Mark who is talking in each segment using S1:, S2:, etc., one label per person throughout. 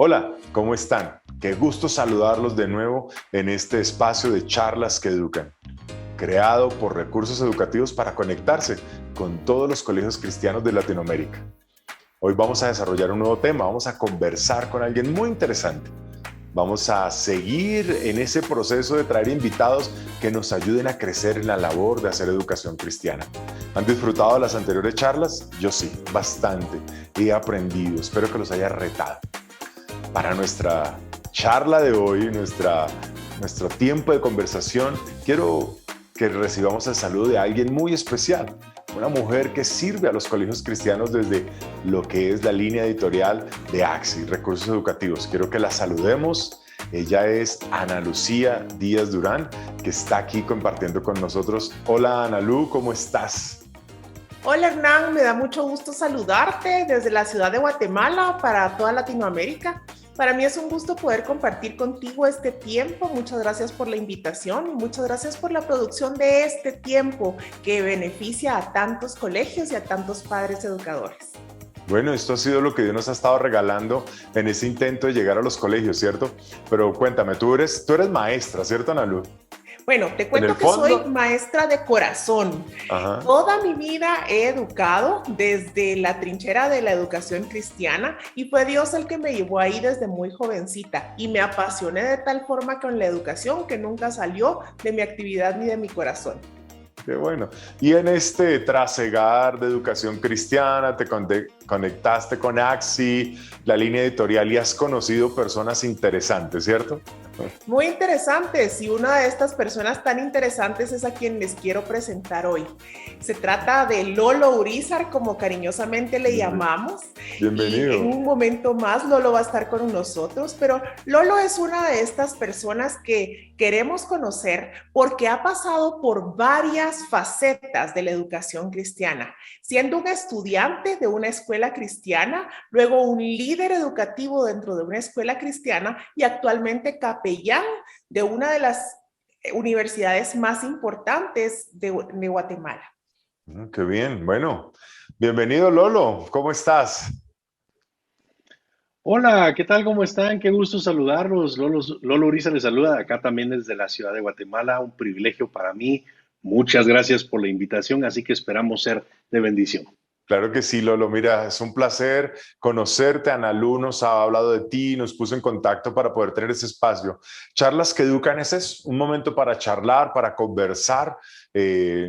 S1: Hola, ¿cómo están? Qué gusto saludarlos de nuevo en este espacio de charlas que educan, creado por Recursos Educativos para conectarse con todos los colegios cristianos de Latinoamérica. Hoy vamos a desarrollar un nuevo tema, vamos a conversar con alguien muy interesante. Vamos a seguir en ese proceso de traer invitados que nos ayuden a crecer en la labor de hacer educación cristiana. ¿Han disfrutado de las anteriores charlas? Yo sí, bastante. He aprendido, espero que los haya retado. Para nuestra charla de hoy, nuestro tiempo de conversación, quiero que recibamos el saludo de alguien muy especial, una mujer que sirve a los colegios cristianos desde lo que es la línea editorial de AXI, Recursos Educativos. Quiero que la saludemos. Ella es Ana Lucía Díaz Durán, que está aquí compartiendo con nosotros. Hola Ana Lu, ¿cómo estás?
S2: Hola Hernán, me da mucho gusto saludarte desde la ciudad de Guatemala para toda Latinoamérica. Para mí es un gusto poder compartir contigo este tiempo. Muchas gracias por la invitación y muchas gracias por la producción de este tiempo que beneficia a tantos colegios y a tantos padres educadores.
S1: Bueno, esto ha sido lo que Dios nos ha estado regalando en ese intento de llegar a los colegios, ¿cierto? Pero cuéntame, tú eres maestra, ¿cierto, Ana Lu?
S2: Bueno, te
S1: En el
S2: cuento que
S1: fondo,
S2: soy maestra de corazón.
S1: ajá.
S2: Toda mi vida he educado desde la trinchera de la educación cristiana y fue Dios el que me llevó ahí desde muy jovencita y me apasioné de tal forma con la educación que nunca salió de mi actividad ni de mi corazón.
S1: Qué bueno. Y en este trasegar de educación cristiana, te conectaste con AXI, la línea editorial, y has conocido personas interesantes, ¿cierto?
S2: Muy interesantes, y una de estas personas tan interesantes es a quien les quiero presentar hoy. Se trata de Lolo Urizar, como cariñosamente le llamamos, y en
S1: Bienvenido.
S2: un momento más Lolo va a estar con nosotros, pero Lolo es una de estas personas que queremos conocer porque ha pasado por varias facetas de la educación cristiana, siendo un estudiante de una escuela cristiana, luego un líder educativo dentro de una escuela cristiana y actualmente capellán de una de las universidades más importantes de Guatemala.
S1: Qué bien. Bueno, bienvenido Lolo. ¿Cómo estás?
S3: Hola, ¿qué tal? ¿Cómo están? Qué gusto saludarlos. Lolo Uriza les saluda acá también desde la ciudad de Guatemala. Un privilegio para mí. Muchas gracias por la invitación, así que esperamos ser de bendición.
S1: Claro que sí, Lolo. Mira, es un placer conocerte. Ana Lu nos ha hablado de ti, nos puso en contacto para poder tener ese espacio. Charlas que educan, ese es un momento para charlar, para conversar.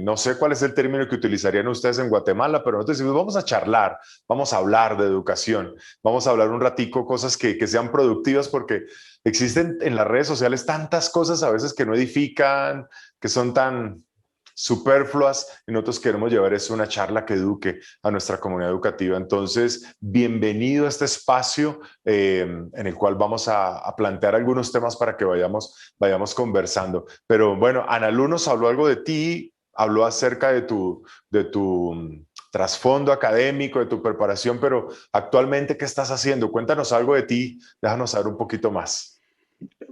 S1: No sé cuál es el término que utilizarían ustedes en Guatemala, pero nosotros decimos, vamos a charlar, vamos a hablar de educación, vamos a hablar un ratico cosas que sean productivas, porque existen en las redes sociales tantas cosas a veces que no edifican, que son tan superfluas, y nosotros queremos llevar eso, una charla que eduque a nuestra comunidad educativa. Entonces, bienvenido a este espacio en el cual vamos a plantear algunos temas para que vayamos conversando. Pero bueno, Ana Lu nos habló algo de ti, habló acerca de tu trasfondo académico, de tu preparación, pero actualmente, ¿qué estás haciendo? Cuéntanos algo de ti, déjanos saber un poquito más.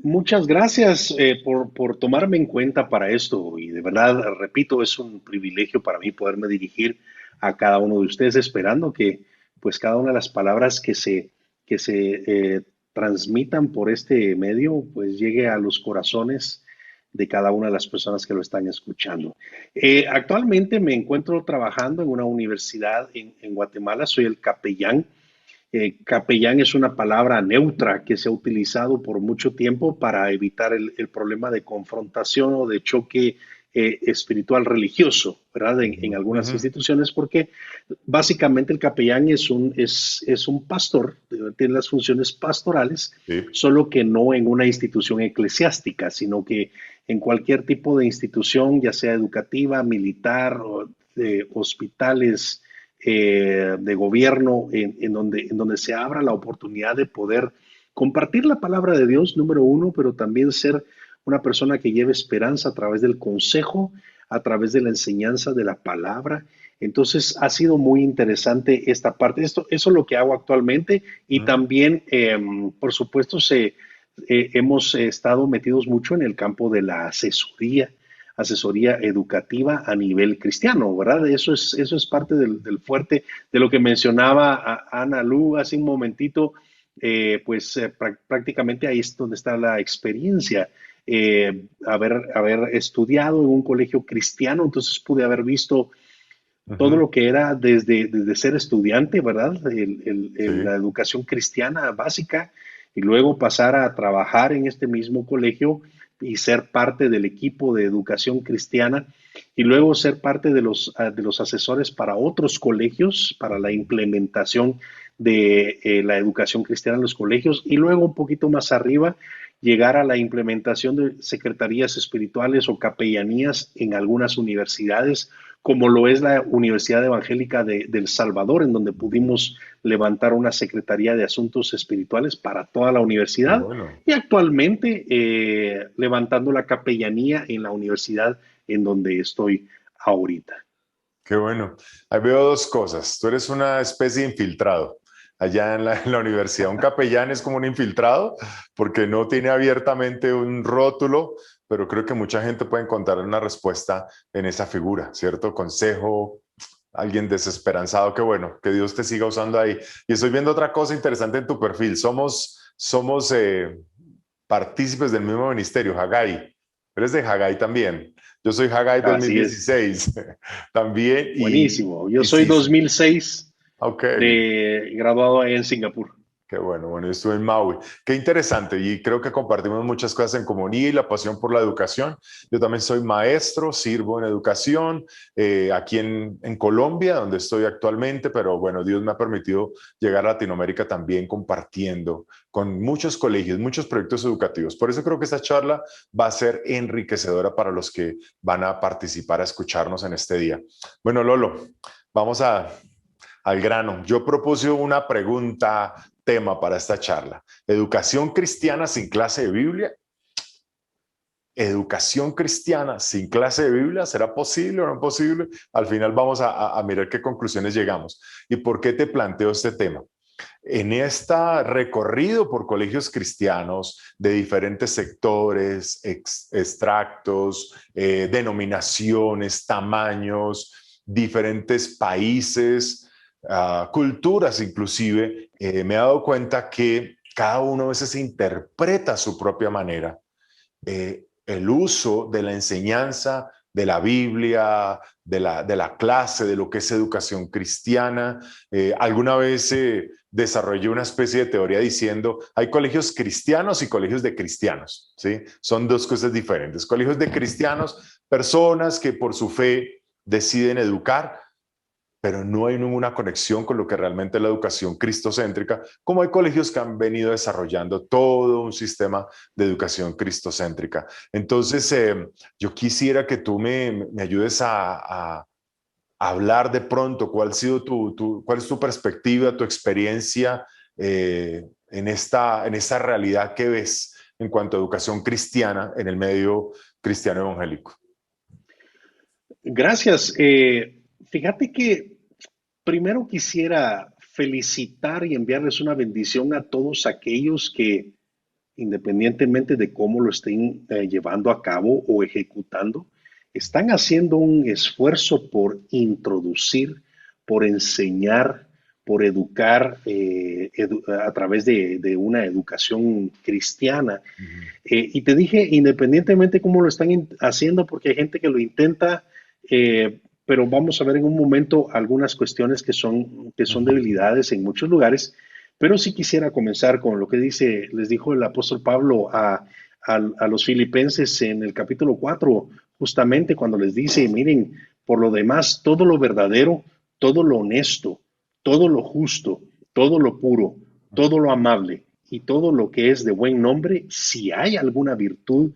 S3: Muchas gracias por tomarme en cuenta para esto y de verdad, repito, es un privilegio para mí poderme dirigir a cada uno de ustedes, esperando que pues cada una de las palabras que se transmitan por este medio pues llegue a los corazones de cada una de las personas que lo están escuchando. Actualmente me encuentro trabajando en una universidad en Guatemala, soy el capellán. Capellán es una palabra neutra que se ha utilizado por mucho tiempo para evitar el problema de confrontación o de choque espiritual religioso, ¿verdad? En algunas
S1: Ujú.
S3: instituciones, porque básicamente el capellán es un pastor, tiene las funciones pastorales,
S1: Sí.
S3: solo que no en una institución eclesiástica, sino que en cualquier tipo de institución, ya sea educativa, militar, o de hospitales, de gobierno, en donde se abra la oportunidad de poder compartir la palabra de Dios, número uno, pero también ser una persona que lleve esperanza a través del consejo, a través de la enseñanza de la palabra. Entonces ha sido muy interesante esta parte. Eso es lo que hago actualmente y
S1: Ujú.
S3: también, por supuesto, hemos estado metidos mucho en el campo de la asesoría educativa a nivel cristiano, ¿verdad? Eso es parte del fuerte de lo que mencionaba Ana Lu hace un momentito. prácticamente ahí es donde está la experiencia. Haber estudiado en un colegio cristiano, entonces pude haber visto todo
S1: Ujú.
S3: lo que era desde ser estudiante, ¿verdad? La
S1: Sí.
S3: educación cristiana básica y luego pasar a trabajar en este mismo colegio y ser parte del equipo de educación cristiana y luego ser parte de los asesores para otros colegios, para la implementación de la educación cristiana en los colegios y luego un poquito más arriba llegar a la implementación de secretarías espirituales o capellanías en algunas universidades como lo es la Universidad Evangélica de El Salvador, en donde pudimos levantar una Secretaría de Asuntos Espirituales para toda la
S1: Qué
S3: universidad
S1: bueno.
S3: y actualmente levantando la capellanía en la universidad en donde estoy ahorita.
S1: Qué bueno. Ahí veo dos cosas. Tú eres una especie de infiltrado allá en la universidad. Un capellán es como un infiltrado porque no tiene abiertamente un rótulo, pero creo que mucha gente puede encontrar una respuesta en esa figura, ¿cierto? Consejo, alguien desesperanzado. Qué bueno, que Dios te siga usando ahí. Y estoy viendo otra cosa interesante en tu perfil. Somos partícipes del mismo ministerio, Haggai. Eres de Haggai también. Yo soy Haggai
S3: Así es,
S1: 2016 también
S3: buenísimo. Yo
S1: y
S3: soy
S1: sí,
S3: 2006
S1: ok,
S3: de graduado en Singapur.
S1: qué bueno, bueno, yo estuve en Maui. Qué interesante y creo que compartimos muchas cosas en común y la pasión por la educación. Yo también soy maestro, sirvo en educación aquí en Colombia, donde estoy actualmente, pero bueno, Dios me ha permitido llegar a Latinoamérica también compartiendo con muchos colegios, muchos proyectos educativos. Por eso creo que esta charla va a ser enriquecedora para los que van a participar, a escucharnos en este día. Bueno, Lolo, vamos al grano. Yo propuse una pregunta tema para esta charla. ¿Educación cristiana sin clase de Biblia? ¿Educación cristiana sin clase de Biblia? ¿Será posible o no posible? Al final vamos a mirar qué conclusiones llegamos. ¿Y por qué te planteo este tema? En este recorrido por colegios cristianos de diferentes sectores, extractos, denominaciones, tamaños, diferentes países, culturas inclusive, me he dado cuenta que cada uno a veces interpreta a su propia manera el uso de la enseñanza de la Biblia, de la clase, de lo que es educación cristiana. Alguna vez desarrollé una especie de teoría diciendo, hay colegios cristianos y colegios de cristianos, ¿sí? Son dos cosas diferentes. Colegios de cristianos, personas que por su fe deciden educar, pero no hay ninguna conexión con lo que realmente es la educación cristocéntrica, como hay colegios que han venido desarrollando todo un sistema de educación cristocéntrica. Entonces, yo quisiera que tú me ayudes a hablar de pronto cuál ha sido cuál es tu perspectiva, tu experiencia en esta realidad que ves en cuanto a educación cristiana en el medio cristiano evangélico.
S3: Gracias. Fíjate que primero quisiera felicitar y enviarles una bendición a todos aquellos que, independientemente de cómo lo estén llevando a cabo o ejecutando, están haciendo un esfuerzo por introducir, por enseñar, por educar a través de una educación cristiana.
S1: Uh -huh.
S3: Y te dije, independientemente cómo lo están haciendo, porque hay gente que lo intenta, pero vamos a ver en un momento algunas cuestiones que
S1: Uh
S3: son
S1: -huh.
S3: debilidades en muchos lugares, pero sí quisiera comenzar con lo que les dijo el apóstol Pablo a los filipenses en el capítulo 4, justamente cuando les dice, miren, por lo demás, todo lo verdadero, todo lo honesto, todo lo justo, todo lo puro, todo lo amable y todo lo que es de buen nombre, si hay alguna virtud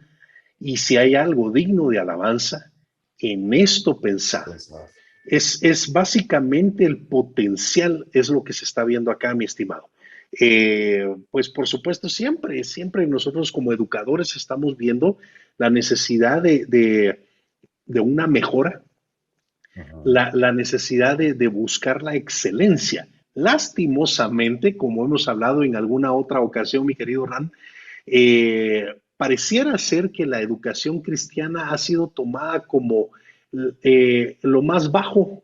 S3: y si hay algo digno de alabanza, en esto pensad. Es básicamente el potencial, es lo que se está viendo acá, mi estimado. Pues por supuesto, siempre nosotros como educadores estamos viendo la necesidad de una mejora,
S1: Uh -huh.
S3: la necesidad de buscar la excelencia. Lastimosamente, como hemos hablado en alguna otra ocasión, mi querido Ran, pareciera ser que la educación cristiana ha sido tomada como lo más bajo,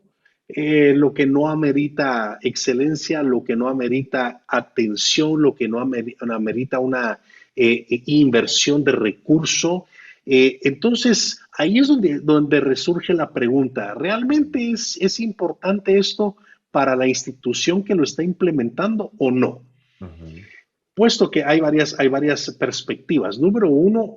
S3: lo que no amerita excelencia, lo que no amerita atención, lo que no amerita una inversión de recurso. Entonces, ahí es donde resurge la pregunta, ¿realmente es importante esto para la institución que lo está implementando o no?
S1: Ujú,
S3: Puesto que hay varias perspectivas. Número uno,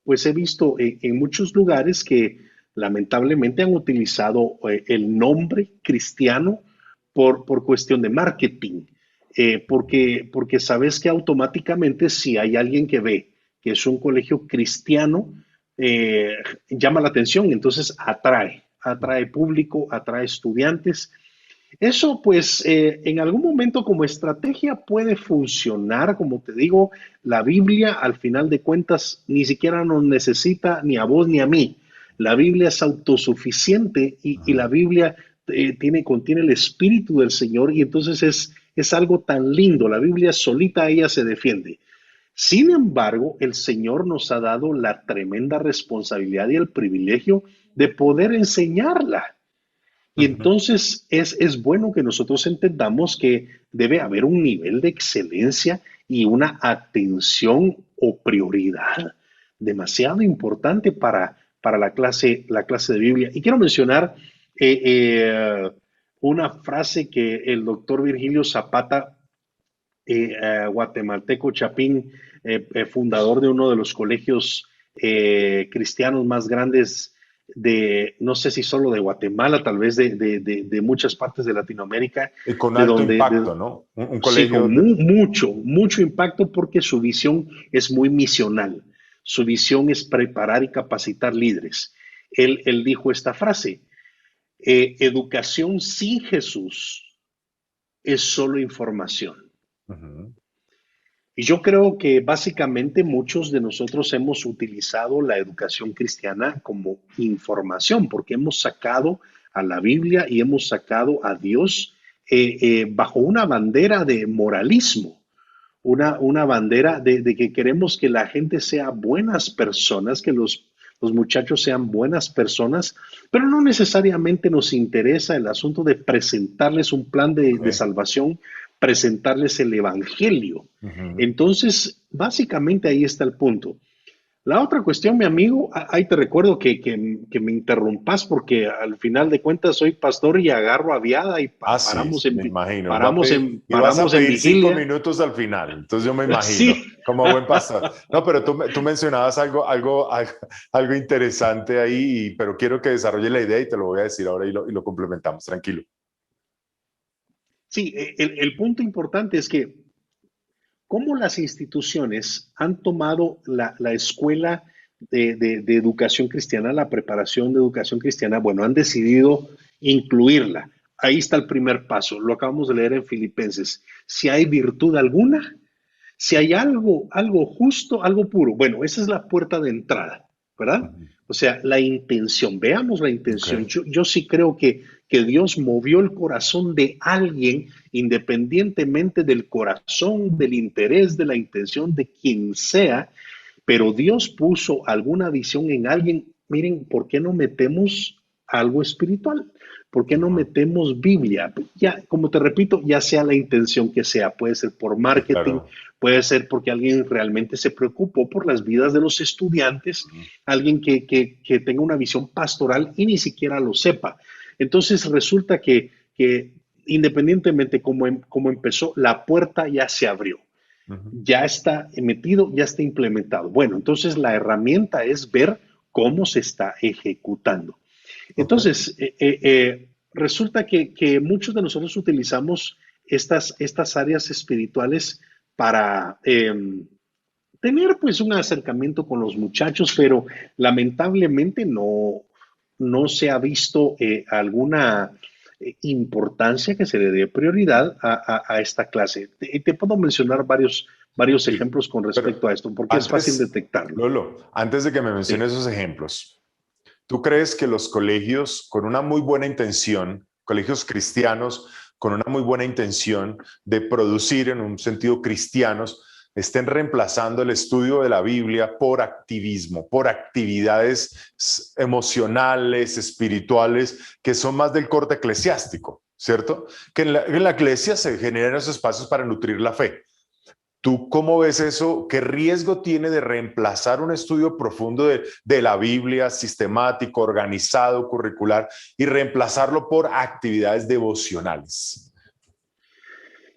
S3: pues he visto en muchos lugares que lamentablemente han utilizado el nombre cristiano por cuestión de marketing, porque sabes que automáticamente si hay alguien que ve que es un colegio cristiano, eh, llama la atención, entonces atrae público, atrae estudiantes. Eso, pues, en algún momento como estrategia puede funcionar. Como te digo, la Biblia, al final de cuentas, ni siquiera nos necesita ni a vos ni a mí. La Biblia es autosuficiente y la
S1: ujú,
S3: Biblia contiene el Espíritu del Señor y entonces es algo tan lindo. La Biblia solita, ella se defiende. Sin embargo, el Señor nos ha dado la tremenda responsabilidad y el privilegio de poder enseñarla. Y
S1: ujú.
S3: entonces es bueno que nosotros entendamos que debe haber un nivel de excelencia y una atención o prioridad demasiado importante para la clase de Biblia. Y quiero mencionar eh, una frase que el doctor Virgilio Zapata, guatemalteco Chapín, fundador de uno de los colegios cristianos más grandes no sé si solo de Guatemala, tal vez de muchas partes de Latinoamérica,
S1: Y con
S3: de
S1: alto
S3: donde,
S1: impacto, ¿no? Un
S3: sí,
S1: colegio
S3: con
S1: de...
S3: mucho impacto porque su visión es muy misional. Su visión es preparar y capacitar líderes. Él dijo esta frase, educación sin Jesús es solo información.
S1: Ujú,
S3: Y yo creo que básicamente muchos de nosotros hemos utilizado la educación cristiana como información, porque hemos sacado a la Biblia y hemos sacado a Dios bajo una bandera de moralismo, una bandera de que queremos que la gente sea buenas personas, que los muchachos sean buenas personas, pero no necesariamente nos interesa el asunto de presentarles un plan de
S1: ok,
S3: salvación, presentarles el Evangelio.
S1: ujú.
S3: Entonces, básicamente ahí está el punto. La otra cuestión, mi amigo, ahí te recuerdo que me interrumpas porque al final de cuentas soy pastor y agarro aviada y
S1: Ah, sí, me imagino. Y vas a
S3: paramos en
S1: pedir cinco
S3: vigilia.
S1: minutos al final, entonces yo me imagino,
S3: Sí,
S1: como buen pastor. No, pero tú mencionabas algo interesante ahí, pero quiero que desarrolle la idea y te lo voy a decir ahora y lo complementamos, tranquilo.
S3: sí, el punto importante es que cómo las instituciones han tomado la escuela de educación cristiana, la preparación de educación cristiana, bueno, han decidido incluirla. Ahí está el primer paso, lo acabamos de leer en Filipenses. Si hay virtud alguna, si hay algo justo, algo puro, bueno, esa es la puerta de entrada, ¿verdad?
S1: Ujú.
S3: O sea, la intención, veamos la
S1: Ok,
S3: intención. Yo sí creo que Dios movió el corazón de alguien independientemente del corazón, del interés, de la intención de quien sea, pero Dios puso alguna visión en alguien. Miren, ¿por qué no metemos algo espiritual? ¿Por qué no
S1: ajá,
S3: metemos Biblia? Ya, como te repito, ya sea la intención que sea, puede ser por
S1: sí,
S3: marketing,
S1: claro.
S3: puede ser porque alguien realmente se preocupó por las vidas de los estudiantes,
S1: Ujú.
S3: alguien que tenga una visión pastoral y ni siquiera lo sepa. Entonces resulta que independientemente cómo empezó, la puerta ya se abrió,
S1: Ujú.
S3: ya está metido, ya está implementado. Bueno, entonces la herramienta es ver cómo se está ejecutando.
S1: Ok.
S3: Entonces, resulta que muchos de nosotros utilizamos estas áreas espirituales para tener pues un acercamiento con los muchachos, pero lamentablemente no se ha visto alguna importancia que se le dé prioridad a esta clase. Te puedo mencionar varios
S1: Sí,
S3: ejemplos con
S1: pero
S3: respecto a esto, porque es fácil
S1: antes,
S3: detectarlo.
S1: Lolo, antes de que me menciones
S3: Sí.
S1: esos ejemplos, ¿tú crees que los colegios con una muy buena intención, colegios cristianos con una muy buena intención de producir en un sentido cristianos, estén reemplazando el estudio de la Biblia por activismo, por actividades emocionales, espirituales, que son más del corte eclesiástico, ¿cierto? Que en la iglesia se generan esos espacios para nutrir la fe. ¿Tú cómo ves eso? ¿Qué riesgo tiene de reemplazar un estudio profundo de la Biblia, sistemático, organizado, curricular, y reemplazarlo por actividades devocionales?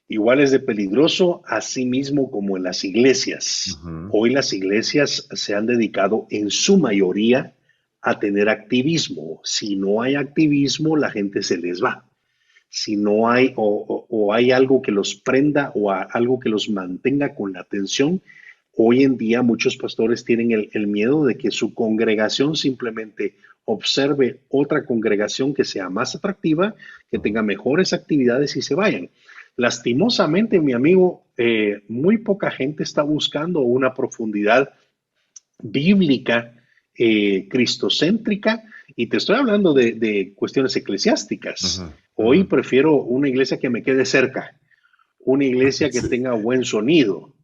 S3: Igual es de peligroso, así mismo como en las iglesias.
S1: Ujú.
S3: Hoy las iglesias se han dedicado en su mayoría a tener activismo. Si no hay activismo, la gente se les va. Si no hay o hay algo que los prenda o algo que los mantenga con la atención, hoy en día muchos pastores tienen el miedo de que su congregación simplemente observe otra congregación que sea más atractiva, que tenga mejores actividades y se vayan. Lastimosamente, mi amigo, muy poca gente está buscando una profundidad bíblica, cristocéntrica, y te estoy hablando de cuestiones eclesiásticas.
S1: Ujú,
S3: Hoy
S1: ujú.
S3: prefiero una iglesia que me quede cerca, una iglesia que
S1: Sí.
S3: tenga buen sonido,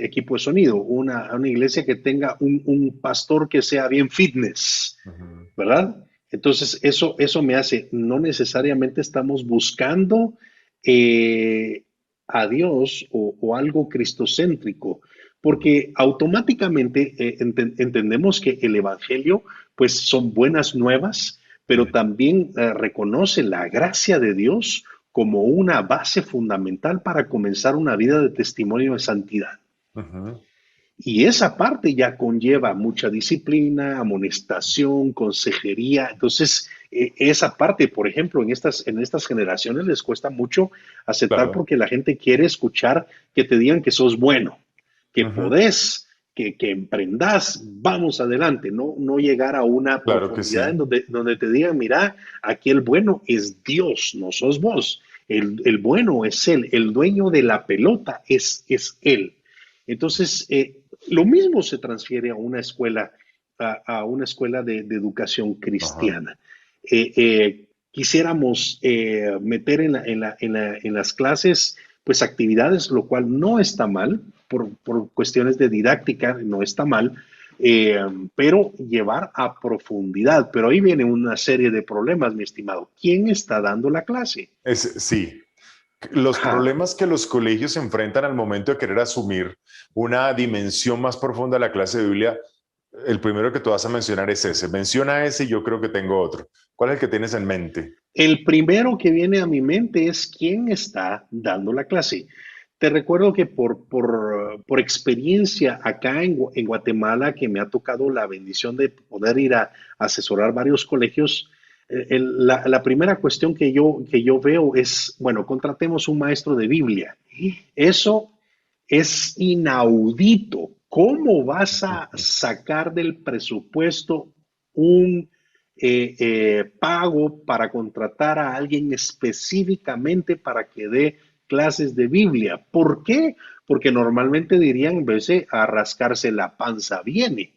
S3: equipo de sonido, una iglesia que tenga un pastor que sea bien fitness,
S1: Ujú.
S3: ¿verdad? Entonces, eso me hace, no necesariamente estamos buscando eh, a Dios o algo cristocéntrico, porque automáticamente entendemos que el Evangelio, pues son buenas nuevas, pero también reconoce la gracia de Dios como una base fundamental para comenzar una vida de testimonio de santidad.
S1: Ujú.
S3: Y esa parte ya conlleva mucha disciplina, amonestación, consejería. Entonces, esa parte, por ejemplo, en estas generaciones les cuesta mucho aceptar
S1: Claro.
S3: porque la gente quiere escuchar que te digan que sos bueno, que
S1: Ujú.
S3: podés, que emprendas, vamos adelante, no llegar a una
S1: Claro que
S3: profundidad en
S1: sí.
S3: donde te digan, mira, aquí el bueno es Dios, no sos vos. El bueno es Él, el dueño de la pelota es Él. Entonces, lo mismo se transfiere a una escuela, a una escuela de educación
S1: Ajá.
S3: cristiana. Quisiéramos meter en las clases pues actividades, lo cual no está mal, por cuestiones de didáctica, no está mal, eh, pero llevar a profundidad. Pero ahí viene una serie de problemas, mi estimado. ¿Quién está dando la clase?
S1: Sí, los
S3: Ajá.
S1: problemas que los colegios se enfrentan al momento de querer asumir una dimensión más profunda de la clase de Biblia, el primero que tú vas a mencionar es ese. Menciona ese y yo creo que tengo otro. ¿Cuál es el que tienes en mente?
S3: El primero que viene a mi mente es quién está dando la clase. Te recuerdo que por experiencia acá en Guatemala, que me ha tocado la bendición de poder ir a asesorar varios colegios, la primera cuestión que yo veo es, bueno, contratemos un maestro de Biblia. Eso es inaudito. ¿Cómo vas a sacar del presupuesto un pago para contratar a alguien específicamente para que dé clases de Biblia? ¿Por qué? Porque normalmente dirían, en vez de a rascarse la panza viene,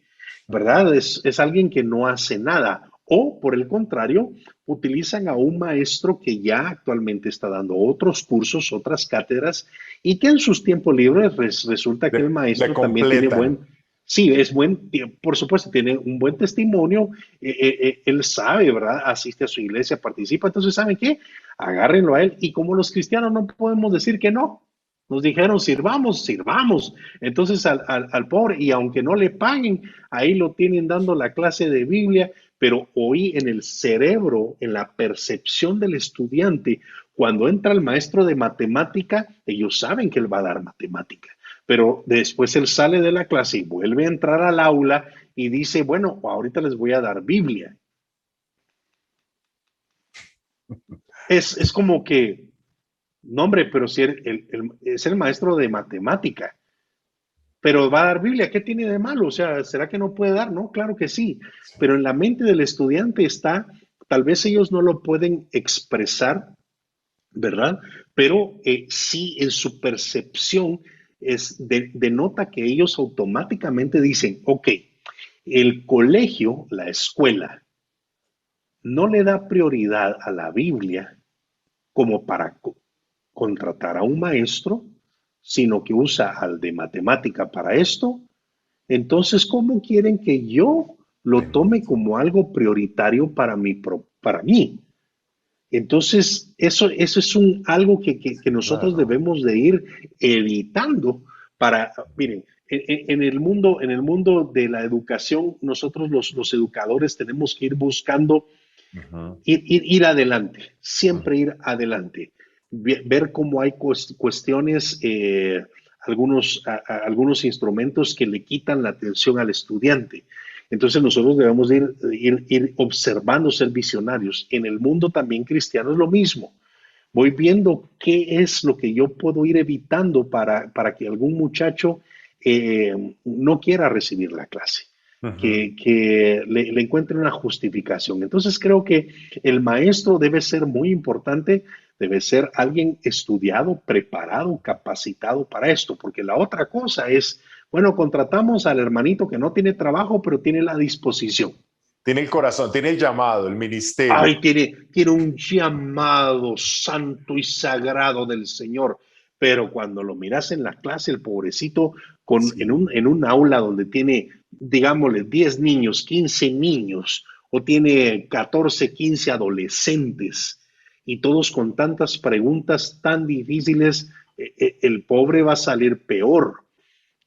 S3: ¿verdad? Es alguien que no hace nada. O, por el contrario, utilizan a un maestro que ya actualmente está dando otros cursos, otras cátedras, y que en sus tiempos libres resulta que el
S1: Le
S3: maestro también tiene
S1: completan.
S3: sí, por supuesto, tiene un buen testimonio, él sabe, ¿verdad? Asiste a su iglesia, participa, entonces, ¿saben qué? Agárrenlo a él, y como los cristianos no podemos decir que no, nos dijeron, sirvamos, sirvamos. Entonces al pobre, y aunque no le paguen, ahí lo tienen dando la clase de Biblia, pero hoy en el cerebro, en la percepción del estudiante, cuando entra el maestro de matemática, ellos saben que él va a dar matemática, pero después él sale de la clase y vuelve a entrar al aula y dice, bueno, ahorita les voy a dar Biblia. Es como que, no hombre, pero si es el maestro de matemática, pero va a dar Biblia, ¿qué tiene de malo? O sea, ¿será que no puede dar? No, claro que sí, pero en la mente del estudiante está, tal vez ellos no lo pueden expresar, ¿verdad? Pero sí en su percepción denota que ellos automáticamente dicen, ok, el colegio, la escuela, no le da prioridad a la Biblia como para contratar a un maestro sino que usa al de matemática para esto, entonces, ¿cómo quieren que yo lo tome como algo prioritario para mí? Entonces, eso es algo que nosotros
S1: Claro.
S3: debemos de ir evitando para, miren, en el mundo de la educación, nosotros los educadores tenemos que ir buscando
S1: Ujú,
S3: ir adelante,
S1: ujú.
S3: siempre ir adelante, ver cómo hay cuestiones, algunos instrumentos que le quitan la atención al estudiante. Entonces nosotros debemos ir observando, ser visionarios. En el mundo también cristiano es lo mismo. Voy viendo qué es lo que yo puedo ir evitando para que algún muchacho no quiera recibir la clase,
S1: Ujú.
S3: que le encuentre una justificación. Entonces creo que el maestro debe ser muy importante, debe ser alguien estudiado, preparado, capacitado para esto, porque la otra cosa es, bueno, contratamos al hermanito que no tiene trabajo, pero tiene la disposición.
S1: Tiene el corazón, tiene el llamado, el ministerio.
S3: Ay, tiene un llamado santo y sagrado del Señor. Pero cuando lo miras en la clase, el pobrecito,
S1: Sí.
S3: en un aula donde tiene, digámosle, 10 niños, 15 niños, o tiene 14, 15 adolescentes, y todos con tantas preguntas tan difíciles, el pobre va a salir peor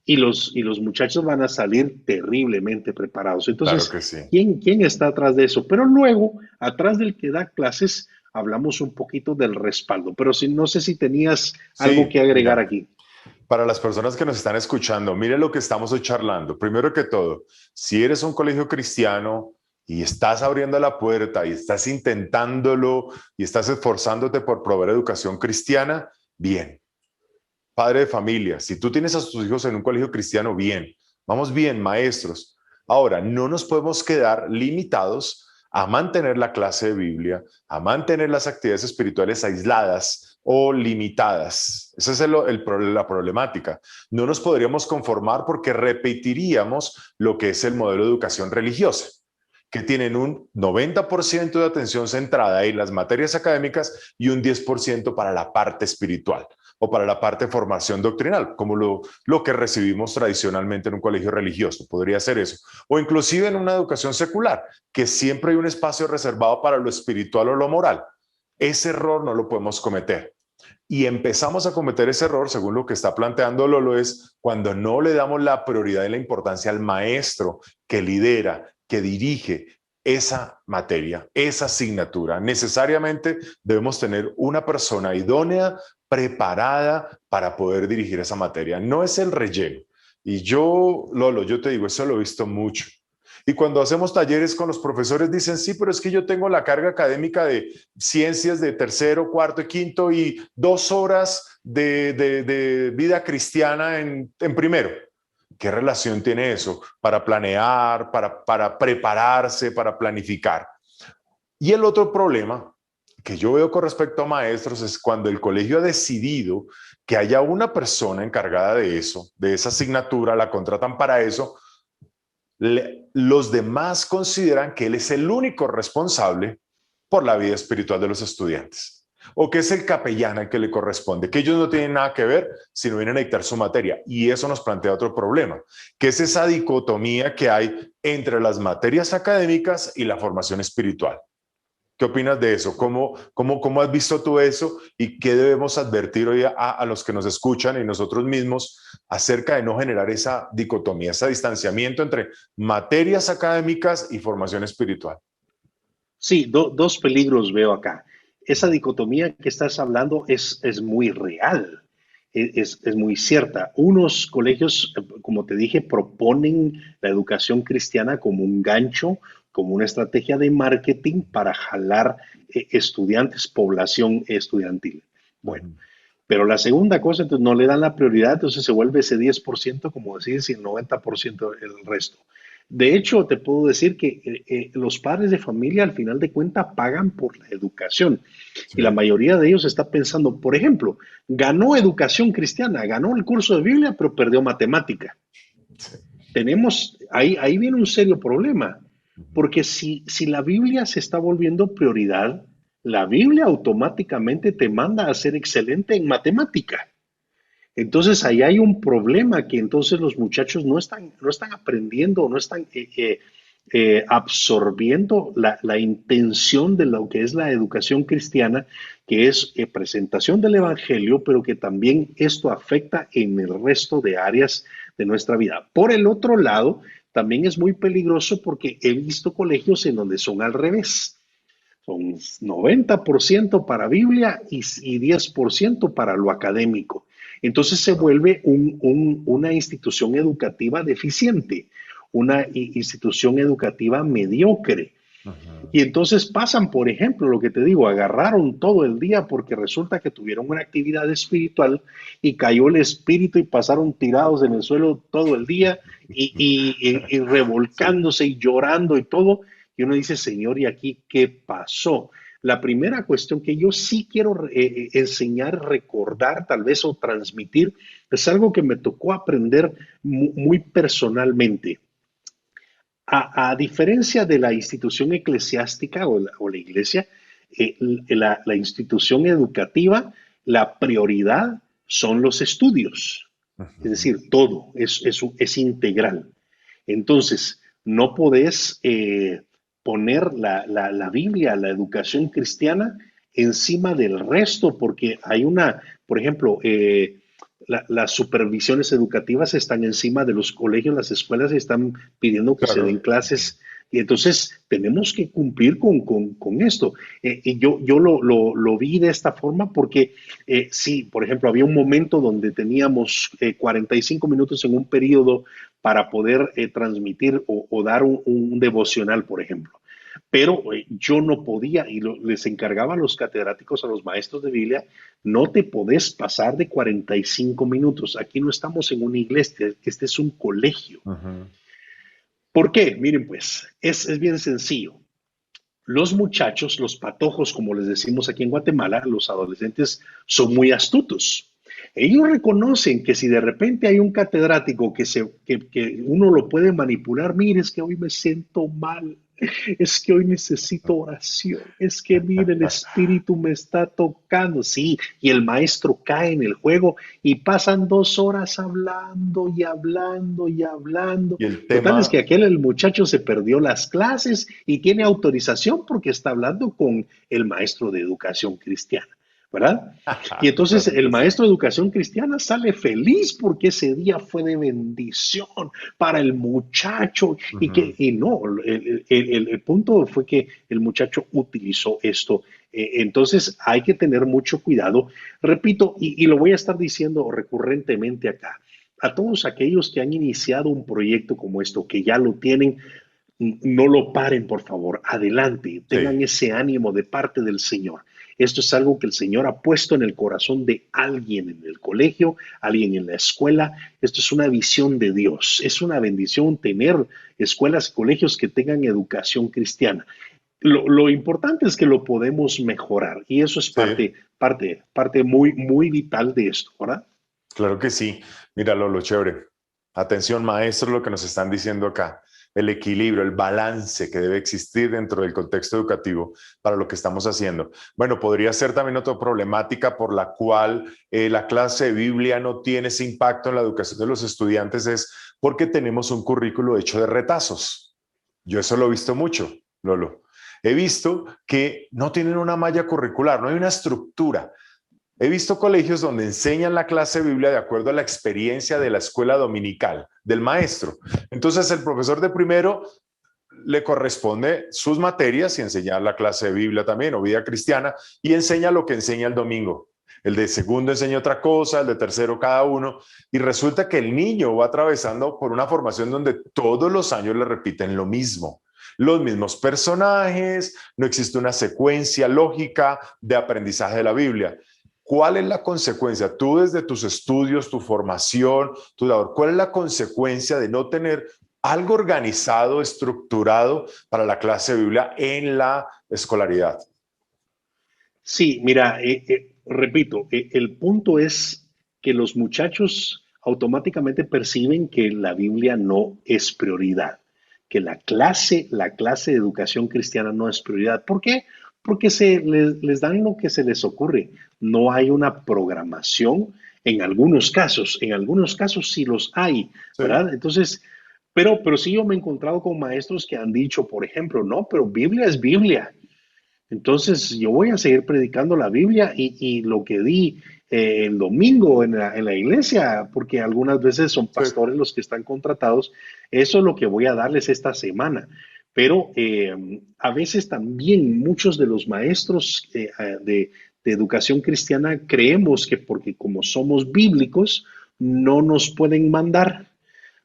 S3: y los muchachos van a salir terriblemente preparados.
S1: Claro
S3: Entonces,
S1: que sí.
S3: ¿quién está atrás de eso? Pero luego, atrás del que da clases, hablamos un poquito del respaldo. Pero si, no sé si tenías algo que
S1: Sí,
S3: agregar
S1: mira,
S3: aquí.
S1: para las personas que nos están escuchando, mire lo que estamos hoy charlando. Primero que todo, si eres un colegio cristiano y estás abriendo la puerta y estás intentándolo y estás esforzándote por proveer educación cristiana, bien. Padre de familia, si tú tienes a tus hijos en un colegio cristiano, bien. Vamos bien, maestros. Ahora, no nos podemos quedar limitados a mantener la clase de Biblia, a mantener las actividades espirituales aisladas o limitadas. Esa es la problemática. No nos podríamos conformar porque repetiríamos lo que es el modelo de educación religiosa, que tienen un 90% de atención centrada en las materias académicas y un 10% para la parte espiritual o para la parte de formación doctrinal, como lo que recibimos tradicionalmente en un colegio religioso, podría ser eso. O inclusive en una educación secular, que siempre hay un espacio reservado para lo espiritual o lo moral. Ese error no lo podemos cometer. Y empezamos a cometer ese error, según lo que está planteando Lolo, es cuando no le damos la prioridad y la importancia al maestro que lidera, que dirige esa materia, esa asignatura. Necesariamente debemos tener una persona idónea, preparada para poder dirigir esa materia. No es el relleno. Y yo, Lolo, yo te digo, eso lo he visto mucho. Y cuando hacemos talleres con los profesores dicen, sí, pero es que yo tengo la carga académica de ciencias de tercero, cuarto y quinto y 2 horas de vida cristiana en primero. ¿Qué relación tiene eso para planear, para prepararse, para planificar? Y el otro problema que yo veo con respecto a maestros es cuando el colegio ha decidido que haya una persona encargada de eso, de esa asignatura, la contratan para eso, los demás consideran que él es el único responsable por la vida espiritual de los estudiantes, o que es el capellán al que le corresponde, que ellos no tienen nada que ver si no vienen a dictar su materia. Y eso nos plantea otro problema, que es esa dicotomía que hay entre las materias académicas y la formación espiritual. ¿Qué opinas de eso? ¿Cómo has visto tú eso? ¿Y qué debemos advertir hoy a los que nos escuchan y nosotros mismos acerca de no generar esa dicotomía, ese distanciamiento entre materias académicas y formación espiritual?
S3: Sí, dos peligros veo acá. Esa dicotomía que estás hablando es muy real, es muy cierta. Unos colegios, como te dije, proponen la educación cristiana como un gancho, como una estrategia de marketing para jalar estudiantes, población estudiantil. Bueno,
S1: Ujú.
S3: pero la segunda cosa, entonces no le dan la prioridad, entonces se vuelve ese 10%, como decís, y el 90% el resto. De hecho, te puedo decir que los padres de familia al final de cuentas pagan por la educación y la
S1: Sí,
S3: mayoría de ellos está pensando, por ejemplo, ganó educación cristiana, ganó el curso de Biblia, pero perdió matemática.
S1: sí.
S3: Ahí viene un serio problema,
S1: Ujú.
S3: porque si la Biblia se está volviendo prioridad, la Biblia automáticamente te manda a ser excelente en matemática. Entonces ahí hay un problema que entonces los muchachos no están aprendiendo, no están absorbiendo la intención de lo que es la educación cristiana, que es presentación del Evangelio, pero que también esto afecta en el resto de áreas de nuestra vida. Por el otro lado, también es muy peligroso porque he visto colegios en donde son al revés. Son 90% para Biblia y 10% para lo académico. Entonces se vuelve una institución educativa deficiente, una institución educativa mediocre.
S1: Ujú.
S3: Y entonces pasan, por ejemplo, lo que te digo, agarraron todo el día porque resulta que tuvieron una actividad espiritual y cayó el espíritu y pasaron tirados en el suelo todo el día y
S1: Sí,
S3: revolcándose y llorando y todo. Y uno dice, Señor, ¿y aquí qué pasó? La primera cuestión que yo sí quiero enseñar, recordar tal vez o transmitir, es algo que me tocó aprender muy personalmente. A diferencia de la institución eclesiástica o la iglesia, la institución educativa, la prioridad son los estudios. Es
S1: ujú.
S3: decir, todo es integral. Entonces, no podés poner la Biblia, la educación cristiana, encima del resto, porque hay por ejemplo, las supervisiones educativas están encima de los colegios, las escuelas están pidiendo que se den
S1: Claro.
S3: clases y entonces tenemos que cumplir con esto. Y yo lo vi de esta forma porque sí, por ejemplo, había un momento donde teníamos 45 minutos en un periodo para poder transmitir o dar un devocional, por ejemplo. Pero yo no podía y les encargaba a los catedráticos, a los maestros de Biblia, no te podés pasar de 45 minutos. Aquí no estamos en una iglesia, este es un colegio.
S1: Ujú.
S3: ¿Por qué? Miren, pues, es bien sencillo. Los muchachos, los patojos, como les decimos aquí en Guatemala, los adolescentes son muy astutos. Ellos reconocen que si de repente hay un catedrático que uno lo puede manipular, mire, es que hoy me siento mal, es que hoy necesito oración, es que mire, el espíritu me está tocando, sí, y el maestro cae en el juego y pasan 2 horas hablando y hablando y hablando.
S1: Y el
S3: Total es que
S1: tema,
S3: el muchacho se perdió las clases y tiene autorización porque está hablando con el maestro de educación cristiana, ¿verdad? Y entonces el
S1: correcto, sí.
S3: maestro de educación cristiana sale feliz porque ese día fue de bendición para el muchacho
S1: Ujú.
S3: y no, el punto fue que el muchacho utilizó esto. Entonces hay que tener mucho cuidado. Repito, y lo voy a estar diciendo recurrentemente acá, a todos aquellos que han iniciado un proyecto como esto, que ya lo tienen, no lo paren, por favor. Adelante,
S1: Sí,
S3: tengan ese ánimo de parte del Señor. Esto es algo que el Señor ha puesto en el corazón de alguien en el colegio, alguien en la escuela. Esto es una visión de Dios. Es una bendición tener escuelas y colegios que tengan educación cristiana. Lo importante es que lo podemos mejorar y eso es
S1: sí.
S3: parte muy, muy vital de esto, ¿verdad?
S1: Claro que sí. Míralo, lo chévere. Atención, maestros, lo que nos están diciendo acá. El equilibrio, el balance que debe existir dentro del contexto educativo para lo que estamos haciendo. Bueno, podría ser también otra problemática por la cual la clase de Biblia no tiene ese impacto en la educación de los estudiantes es porque tenemos un currículo hecho de retazos. Yo eso lo he visto mucho, Lolo. He visto que no tienen una malla curricular, no hay una estructura. He visto colegios donde enseñan la clase de Biblia de acuerdo a la experiencia de la escuela dominical del maestro. Entonces, el profesor de primero le corresponde sus materias y enseñar la clase de Biblia también o vida cristiana y enseña lo que enseña el domingo. El de segundo enseña otra cosa, el de tercero cada uno y resulta que el niño va atravesando por una formación donde todos los años le repiten lo mismo. Los mismos personajes, no existe una secuencia lógica de aprendizaje de la Biblia. ¿Cuál es la consecuencia? Tú desde tus estudios, tu formación, tu labor, ¿cuál es la consecuencia de no tener algo organizado, estructurado para la clase de Biblia en la escolaridad?
S3: Sí, mira, repito, el punto es que los muchachos automáticamente perciben que la Biblia no es prioridad, que la clase de educación cristiana no es prioridad. ¿Por qué? Porque les dan lo que se les ocurre. No hay una programación En algunos casos sí los hay,
S1: Sí,
S3: ¿verdad? Entonces, pero sí yo me he encontrado con maestros que han dicho, por ejemplo, no, pero Biblia es Biblia. Entonces yo voy a seguir predicando la Biblia y lo que di el domingo en la iglesia, porque algunas veces son
S1: sí.
S3: pastores los que están contratados, eso es lo que voy a darles esta semana. Pero a veces también muchos de los maestros de educación cristiana creemos que porque como somos bíblicos, no nos pueden mandar,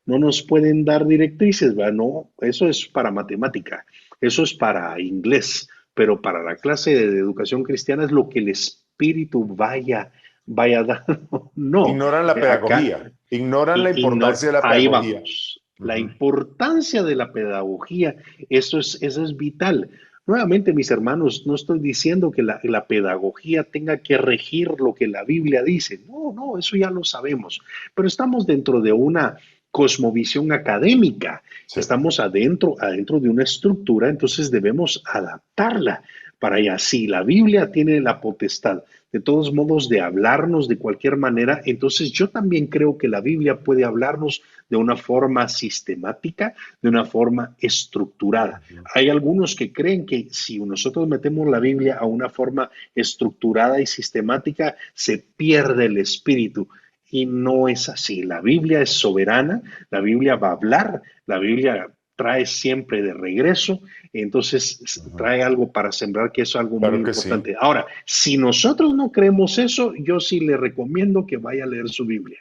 S3: no nos pueden dar directrices, ¿verdad? No, eso es para matemática, eso es para inglés, pero para la clase de educación cristiana es lo que el Espíritu vaya dando. No,
S1: Ignoran la
S3: acá,
S1: pedagogía, ignoran la
S3: y no,
S1: importancia de la
S3: ahí
S1: pedagogía.
S3: vamos. La
S1: Ujú.
S3: importancia de la pedagogía, eso es vital. Nuevamente, mis hermanos, no estoy diciendo que la pedagogía tenga que regir lo que la Biblia dice. No, no, eso ya lo sabemos. Pero estamos dentro de una cosmovisión académica.
S1: Sí.
S3: Estamos adentro de una estructura, entonces debemos adaptarla para allá. Si la Biblia tiene la potestad, de todos modos, de hablarnos de cualquier manera, entonces yo también creo que la Biblia puede hablarnos de una forma sistemática, de una forma estructurada.
S1: Ujú.
S3: Hay algunos que creen que si nosotros metemos la Biblia a una forma estructurada y sistemática, se pierde el espíritu. Y no es así. La Biblia es soberana, la Biblia va a hablar, la Biblia trae siempre de regreso, entonces
S1: Ujú.
S3: trae algo para sembrar, que es algo muy
S1: Claro que sí.
S3: importante. Ahora, si nosotros no creemos eso, yo sí le recomiendo que vaya a leer su Biblia.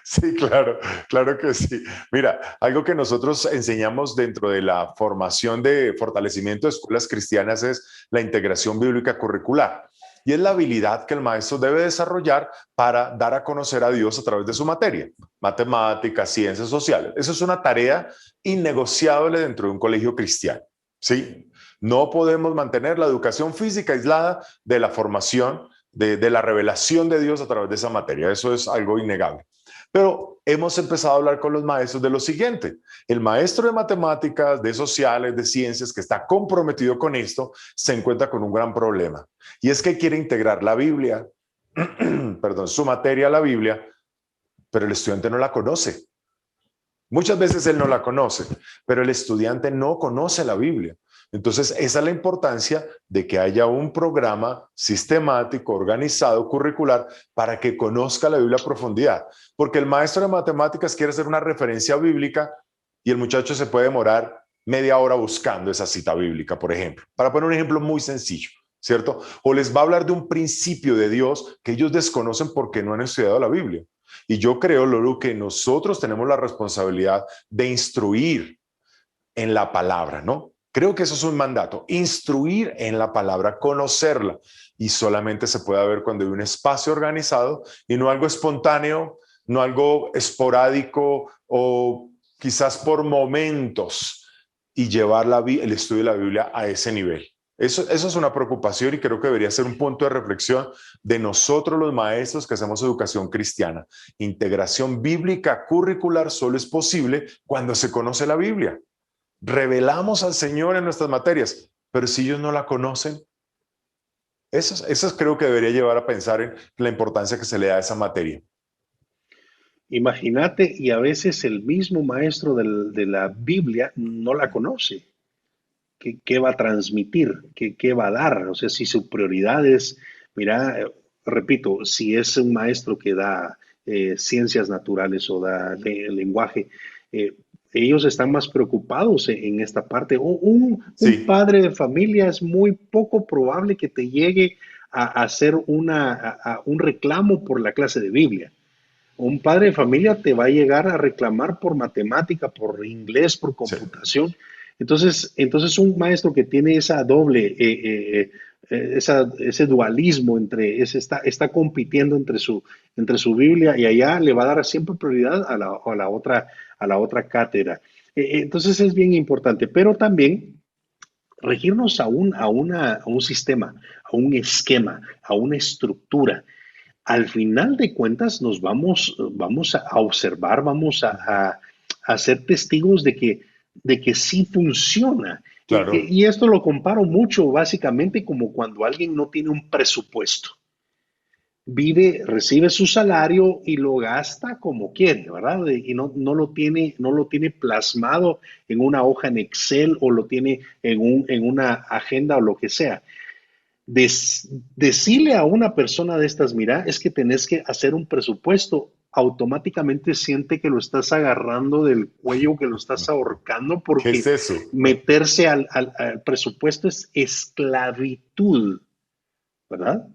S1: Sí, claro, claro que sí. Mira, algo que nosotros enseñamos dentro de la formación de fortalecimiento de escuelas cristianas es la integración bíblica curricular. Y es la habilidad que el maestro debe desarrollar para dar a conocer a Dios a través de su materia, matemáticas, ciencias sociales. Eso es una tarea innegociable dentro de un colegio cristiano. ¿Sí? No podemos mantener la educación física aislada de la formación de la revelación de Dios a través de esa materia. Eso es algo innegable. Pero hemos empezado a hablar con los maestros de lo siguiente. El maestro de matemáticas, de sociales, de ciencias, que está comprometido con esto, se encuentra con un gran problema. Y es que quiere integrar la Biblia, perdón, su materia a la Biblia, pero el estudiante no la conoce. Muchas veces él no la conoce, pero el estudiante no conoce la Biblia. Entonces, esa es la importancia de que haya un programa sistemático, organizado, curricular, para que conozca la Biblia a profundidad. Porque el maestro de matemáticas quiere hacer una referencia bíblica y el muchacho se puede demorar media hora buscando esa cita bíblica, por ejemplo. Para poner un ejemplo muy sencillo, ¿cierto? O les va a hablar de un principio de Dios que ellos desconocen porque no han estudiado la Biblia. Y yo creo, Lulu, que nosotros tenemos la responsabilidad de instruir en la palabra, ¿no? Creo que eso es un mandato, instruir en la palabra, conocerla. Y solamente se puede ver cuando hay un espacio organizado y no algo espontáneo, no algo esporádico o quizás por momentos y llevar el estudio de la Biblia a ese nivel. Eso es una preocupación y creo que debería ser un punto de reflexión de nosotros los maestros que hacemos educación cristiana. Integración bíblica curricular solo es posible cuando se conoce la Biblia. Revelamos al Señor en nuestras materias, pero si ellos no la conocen, eso creo que debería llevar a pensar en la importancia que se le da a esa materia.
S3: Imagínate, y a veces el mismo maestro de la Biblia no la conoce. ¿Qué va a transmitir? ¿Qué va a dar? O sea, si su prioridad es, mira, repito, si es un maestro que da ciencias naturales o da lenguaje, eh, ellos están más preocupados en esta parte. Un
S1: Sí,
S3: padre de familia es muy poco probable que te llegue a hacer un reclamo por la clase de Biblia. Un padre de familia te va a llegar a reclamar por matemática, por inglés, por
S1: sí,
S3: computación. Entonces un maestro que tiene esa doble, ese dualismo está compitiendo entre su Biblia y allá le va a dar siempre prioridad a la otra cátedra. Entonces es bien importante, pero también regirnos a un sistema, a un esquema, a una estructura. Al final de cuentas vamos a observar, a ser testigos de que sí funciona.
S1: claro.
S3: Y esto lo comparo mucho básicamente como cuando alguien no tiene un presupuesto. recibe su salario y lo gasta como quiere, ¿verdad? Y no lo tiene plasmado en una hoja en Excel o lo tiene en una agenda o lo que sea. Decirle a una persona de estas, mira, es que tenés que hacer un presupuesto, automáticamente siente que lo estás agarrando del cuello, que lo estás ahorcando,
S1: ¿Qué es
S3: porque
S1: eso?
S3: meterse al presupuesto es esclavitud, ¿verdad?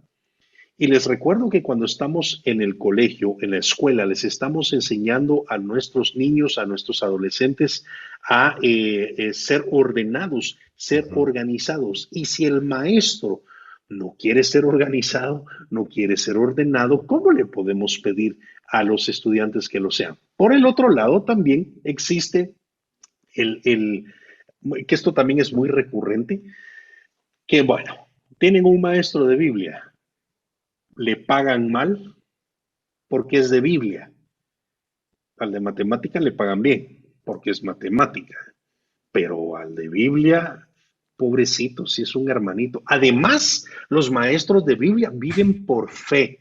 S3: Y les recuerdo que cuando estamos en el colegio, en la escuela, les estamos enseñando a nuestros niños, a nuestros adolescentes a ser ordenados, ser
S1: Ujú.
S3: organizados. Y si el maestro no quiere ser organizado, no quiere ser ordenado, ¿cómo le podemos pedir a los estudiantes que lo sean? Por el otro lado, también existe el que esto también es muy recurrente, que bueno, tienen un maestro de Biblia, le pagan mal porque es de Biblia. Al de matemática le pagan bien porque es matemática, pero al de Biblia, pobrecito, si es un hermanito. Además, los maestros de Biblia viven por fe,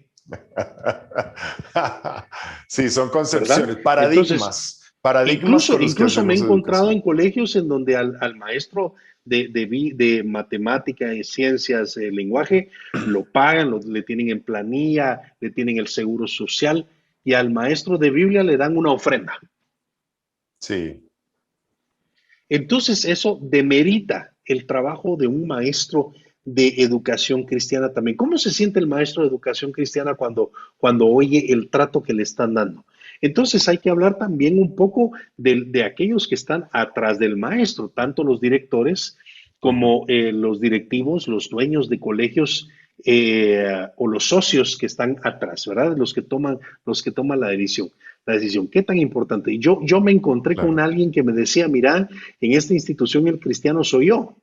S1: Sí, son
S3: ¿verdad?
S1: concepciones,
S3: Entonces,
S1: paradigmas con los que
S3: incluso me he
S1: hacemos
S3: encontrado
S1: educación.
S3: en colegios en donde al maestro de matemática y ciencias, lenguaje, lo pagan, le tienen en planilla, le tienen el seguro social, y al maestro de Biblia le dan una ofrenda.
S1: Sí,
S3: Entonces eso demerita el trabajo de un maestro de educación cristiana también. ¿Cómo se siente el maestro de educación cristiana cuando oye el trato que le están dando? Entonces hay que hablar también un poco de aquellos que están atrás del maestro, tanto los directores
S1: ujú,
S3: como los directivos, los dueños de colegios, o los socios que están atrás, ¿verdad? Los que toman la decisión. ¿Qué tan importante? Yo me encontré con
S1: claro.
S3: alguien que me decía, mira, en esta institución el cristiano soy yo,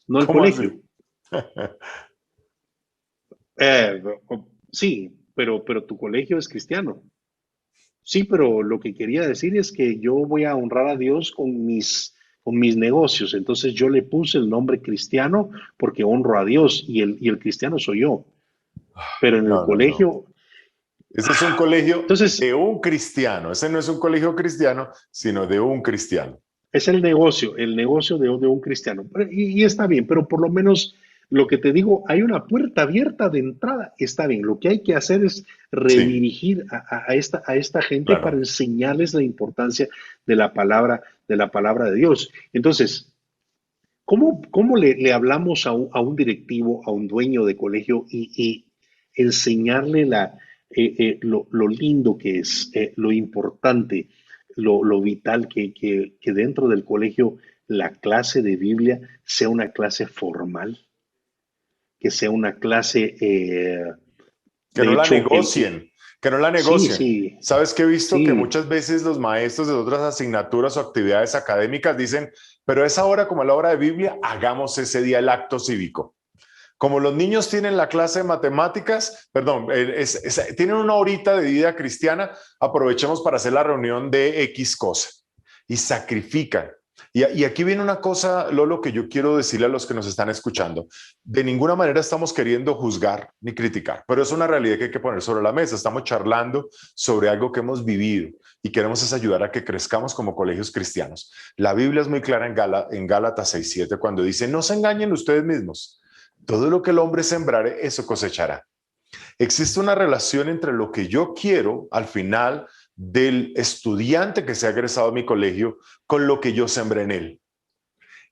S3: no el
S1: ¿Cómo así?
S3: colegio. Sí, pero tu colegio es cristiano. Sí, pero lo que quería decir es que yo voy a honrar a Dios con mis negocios. Entonces yo le puse el nombre cristiano porque honro a Dios y el cristiano soy yo. Pero en el
S1: No, no, no.
S3: colegio,
S1: Ese es un colegio de
S3: entonces
S1: un cristiano. Ese no es un colegio cristiano, sino de un cristiano.
S3: es el negocio de un cristiano. Y está bien, pero por lo menos lo que te digo, hay una puerta abierta de entrada, está bien. Lo que hay que hacer es
S1: Sí,
S3: redirigir a esta gente para
S1: claro.
S3: enseñarles la importancia de la palabra de Dios. Entonces, ¿cómo le hablamos a un directivo, a un dueño de colegio y enseñarle lo lindo que es, lo importante, lo vital que dentro del colegio la clase de Biblia sea una clase formal, que sea una clase,
S1: Que no
S3: de
S1: la
S3: hecho,
S1: negocien, que no la
S3: sí,
S1: negocien.
S3: sí,
S1: ¿Sabes qué he visto? Que
S3: sí,
S1: muchas veces los maestros de otras asignaturas o actividades académicas dicen, pero es ahora como a la hora de Biblia, hagamos ese día el acto cívico. Como los niños tienen la clase de matemáticas, perdón, tienen una horita de vida cristiana, aprovechemos para hacer la reunión de X cosa y sacrifican. Y aquí viene una cosa, Lolo, que yo quiero decirle a los que nos están escuchando. De ninguna manera estamos queriendo juzgar ni criticar, pero es una realidad que hay que poner sobre la mesa. Estamos charlando sobre algo que hemos vivido y queremos es ayudar a que crezcamos como colegios cristianos. La Biblia es muy clara en Gálatas 6:7 cuando dice, no se engañen ustedes mismos. Todo lo que el hombre sembrare, eso cosechará. Existe una relación entre lo que yo quiero al final del estudiante que se ha egresado a mi colegio con lo que yo sembré en él.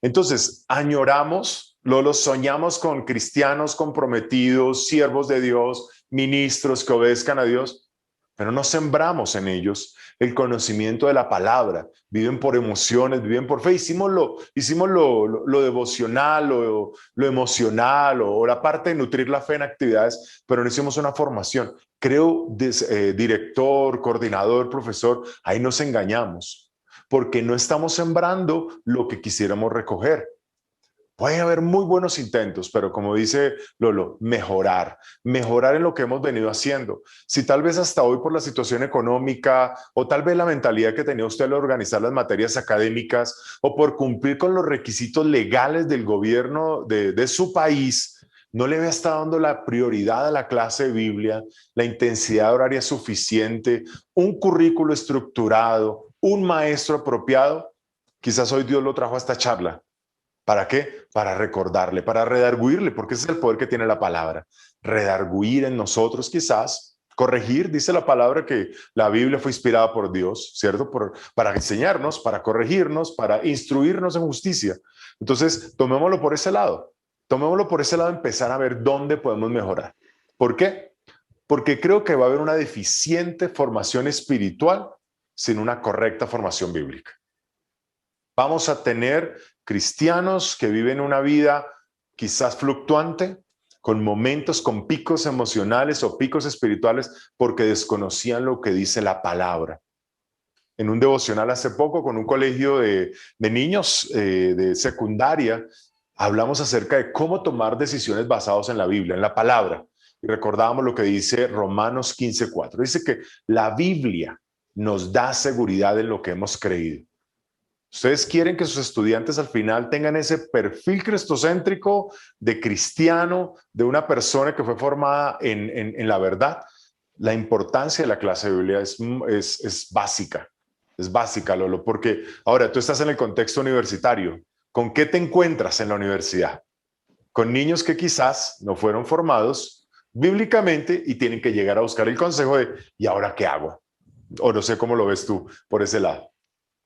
S1: Entonces, añoramos, lo soñamos con cristianos comprometidos, siervos de Dios, ministros que obedezcan a Dios, pero no sembramos en ellos el conocimiento de la palabra. Viven por emociones, viven por fe. Hicimos lo devocional, lo emocional o la parte de nutrir la fe en actividades, pero no hicimos una formación. Creo, director, coordinador, profesor, ahí nos engañamos porque no estamos sembrando lo que quisiéramos recoger. Puede haber muy buenos intentos, pero como dice Lolo, mejorar en lo que hemos venido haciendo. Si tal vez hasta hoy por la situación económica o tal vez la mentalidad que tenía usted al organizar las materias académicas o por cumplir con los requisitos legales del gobierno de su país, no le está dando la prioridad a la clase de Biblia, la intensidad horaria suficiente, un currículo estructurado, un maestro apropiado, quizás hoy Dios lo trajo a esta charla. ¿Para qué? Para recordarle, para redarguirle, porque ese es el poder que tiene la palabra. Redarguir en nosotros quizás, corregir, dice la palabra que la Biblia fue inspirada por Dios, ¿cierto? Para enseñarnos, para corregirnos, para instruirnos en justicia. Entonces, tomémoslo por ese lado. Tomémoslo por ese lado, empezar a ver dónde podemos mejorar. ¿Por qué? Porque creo que va a haber una deficiente formación espiritual sin una correcta formación bíblica. Vamos a tener cristianos que viven una vida quizás fluctuante, con momentos, con picos emocionales o picos espirituales, porque desconocían lo que dice la palabra. En un devocional hace poco con un colegio de niños de secundaria, hablamos acerca de cómo tomar decisiones basadas en la Biblia, en la palabra. Y recordábamos lo que dice Romanos 15:4. Dice que la Biblia nos da seguridad en lo que hemos creído. ¿Ustedes quieren que sus estudiantes al final tengan ese perfil cristocéntrico de cristiano, de una persona que fue formada en la verdad? La importancia de la clase de Biblia es básica. Es básica, Lolo, porque ahora tú estás en el contexto universitario. ¿Con qué te encuentras en la universidad? Con niños que quizás no fueron formados bíblicamente y tienen que llegar a buscar el consejo de ¿y ahora qué hago? O no sé cómo lo ves tú por ese lado.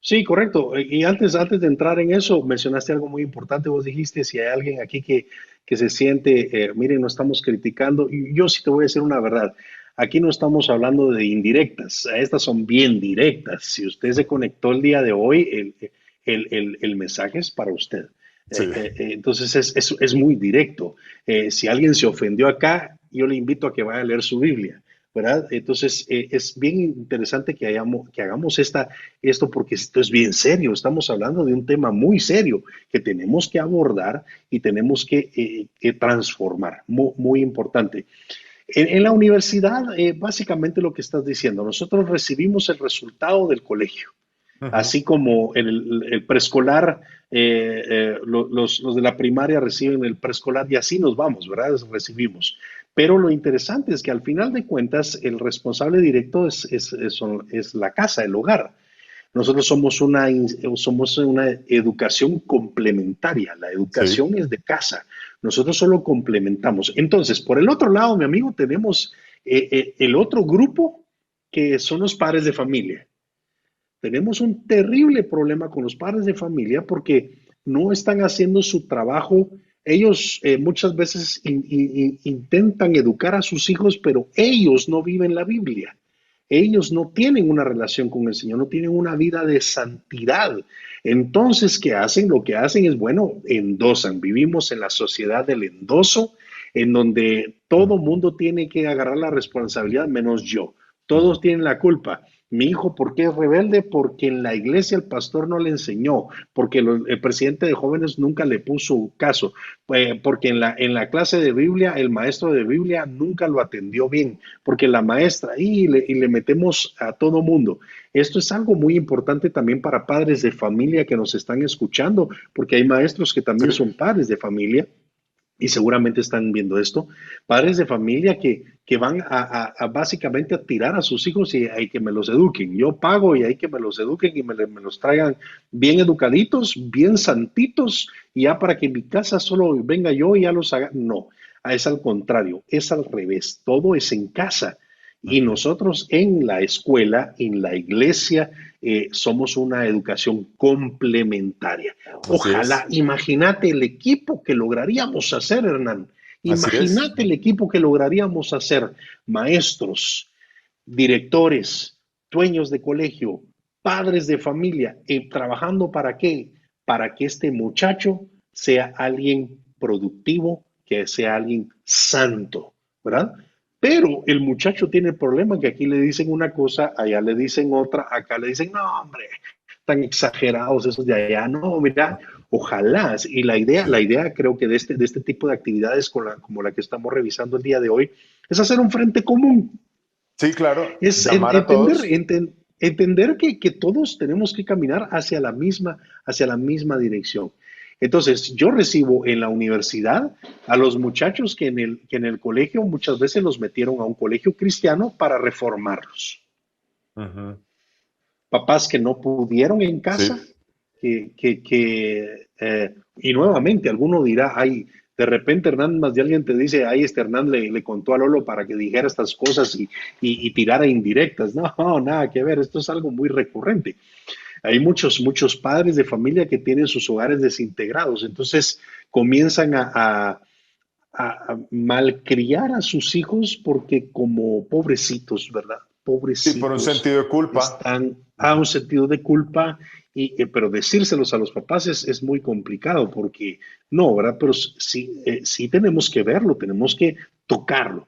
S3: Sí, correcto. Y antes de entrar en eso, mencionaste algo muy importante. Vos dijiste, si hay alguien aquí que se siente, miren, no estamos criticando. Y yo sí te voy a decir una verdad. Aquí no estamos hablando de indirectas. Estas son bien directas. Si usted se conectó el día de hoy, el mensaje es para usted.
S1: Sí,
S3: Entonces es muy directo. Si alguien se ofendió acá, yo le invito a que vaya a leer su Biblia. ¿Verdad? Entonces, es bien interesante que hagamos esto porque esto es bien serio. Estamos hablando de un tema muy serio que tenemos que abordar y tenemos que transformar. Muy, muy importante. En la universidad, básicamente lo que estás diciendo, nosotros recibimos el resultado del colegio.
S1: uh-huh.
S3: Así como el preescolar, los de la primaria reciben el preescolar y así nos vamos, ¿verdad? Recibimos. Pero lo interesante es que al final de cuentas el responsable directo es la casa, el hogar. Nosotros somos una educación complementaria, la
S1: Sí,
S3: educación es de casa, nosotros solo complementamos. Entonces, por el otro lado, mi amigo, tenemos el otro grupo que son los padres de familia. Tenemos un terrible problema con los padres de familia porque no están haciendo su trabajo. Ellos muchas veces intentan educar a sus hijos, pero ellos no viven la Biblia. Ellos no tienen una relación con el Señor, no tienen una vida de santidad. Entonces, ¿qué hacen? Lo que hacen es, bueno, endosan. Vivimos en la sociedad del endoso, en donde todo mundo tiene que agarrar la responsabilidad, menos yo.
S1: uh-huh.
S3: Todos tienen la culpa. Mi hijo, ¿por qué es rebelde? Porque en la iglesia el pastor no le enseñó, porque el presidente de jóvenes nunca le puso caso, porque en la clase de Biblia el maestro de Biblia nunca lo atendió bien, porque la maestra, y le metemos a todo mundo. Esto es algo muy importante también para padres de familia que nos están escuchando, porque hay maestros que
S1: Sí,
S3: también son padres de familia y seguramente están viendo esto, padres de familia que van a básicamente a tirar a sus hijos y hay que me los eduquen. Yo pago y hay que me los eduquen y me los traigan bien educaditos, bien santitos, y ya para que en mi casa solo venga yo y ya los haga. No, es al contrario, es al revés, todo es en casa. Y
S1: uh-huh.
S3: nosotros en la escuela, en la iglesia, somos una educación complementaria.
S1: Así
S3: Ojalá,
S1: es,
S3: imagínate el equipo que lograríamos hacer, Hernán.
S1: así es.
S3: Imagínate el equipo que lograríamos hacer, maestros, directores, dueños de colegio, padres de familia, trabajando para qué? Para que este muchacho sea alguien productivo, que sea alguien santo, ¿verdad? Pero el muchacho tiene el problema que aquí le dicen una cosa, allá le dicen otra, acá le dicen, no, hombre, tan exagerados esos de allá. No, mira, ojalá. Y
S1: Sí,
S3: la idea creo que de este tipo de actividades como la que estamos revisando el día de hoy es hacer un frente común.
S1: sí, claro,
S3: Es
S1: llamar a todos.
S3: entender que todos tenemos que caminar hacia la misma dirección. Entonces, yo recibo en la universidad a los muchachos que en el colegio muchas veces los metieron a un colegio cristiano para reformarlos.
S1: Ujú.
S3: Papás que no pudieron en
S1: Sí,
S3: casa, y nuevamente alguno dirá, ay, de repente Hernán, más de alguien te dice, ay, este Hernán le contó a Lolo para que dijera estas cosas y tirara indirectas. No, nada que ver, esto es algo muy recurrente. Hay muchos padres de familia que tienen sus hogares desintegrados, entonces comienzan a malcriar a sus hijos porque como pobrecitos, ¿verdad?
S1: sí, por un
S3: Pobrecitos
S1: sentido de culpa.
S3: están a un
S1: Ujú.
S3: sentido de culpa, pero decírselos a los papás es muy complicado porque no, ¿verdad? Pero sí, sí tenemos que verlo, tenemos que tocarlo.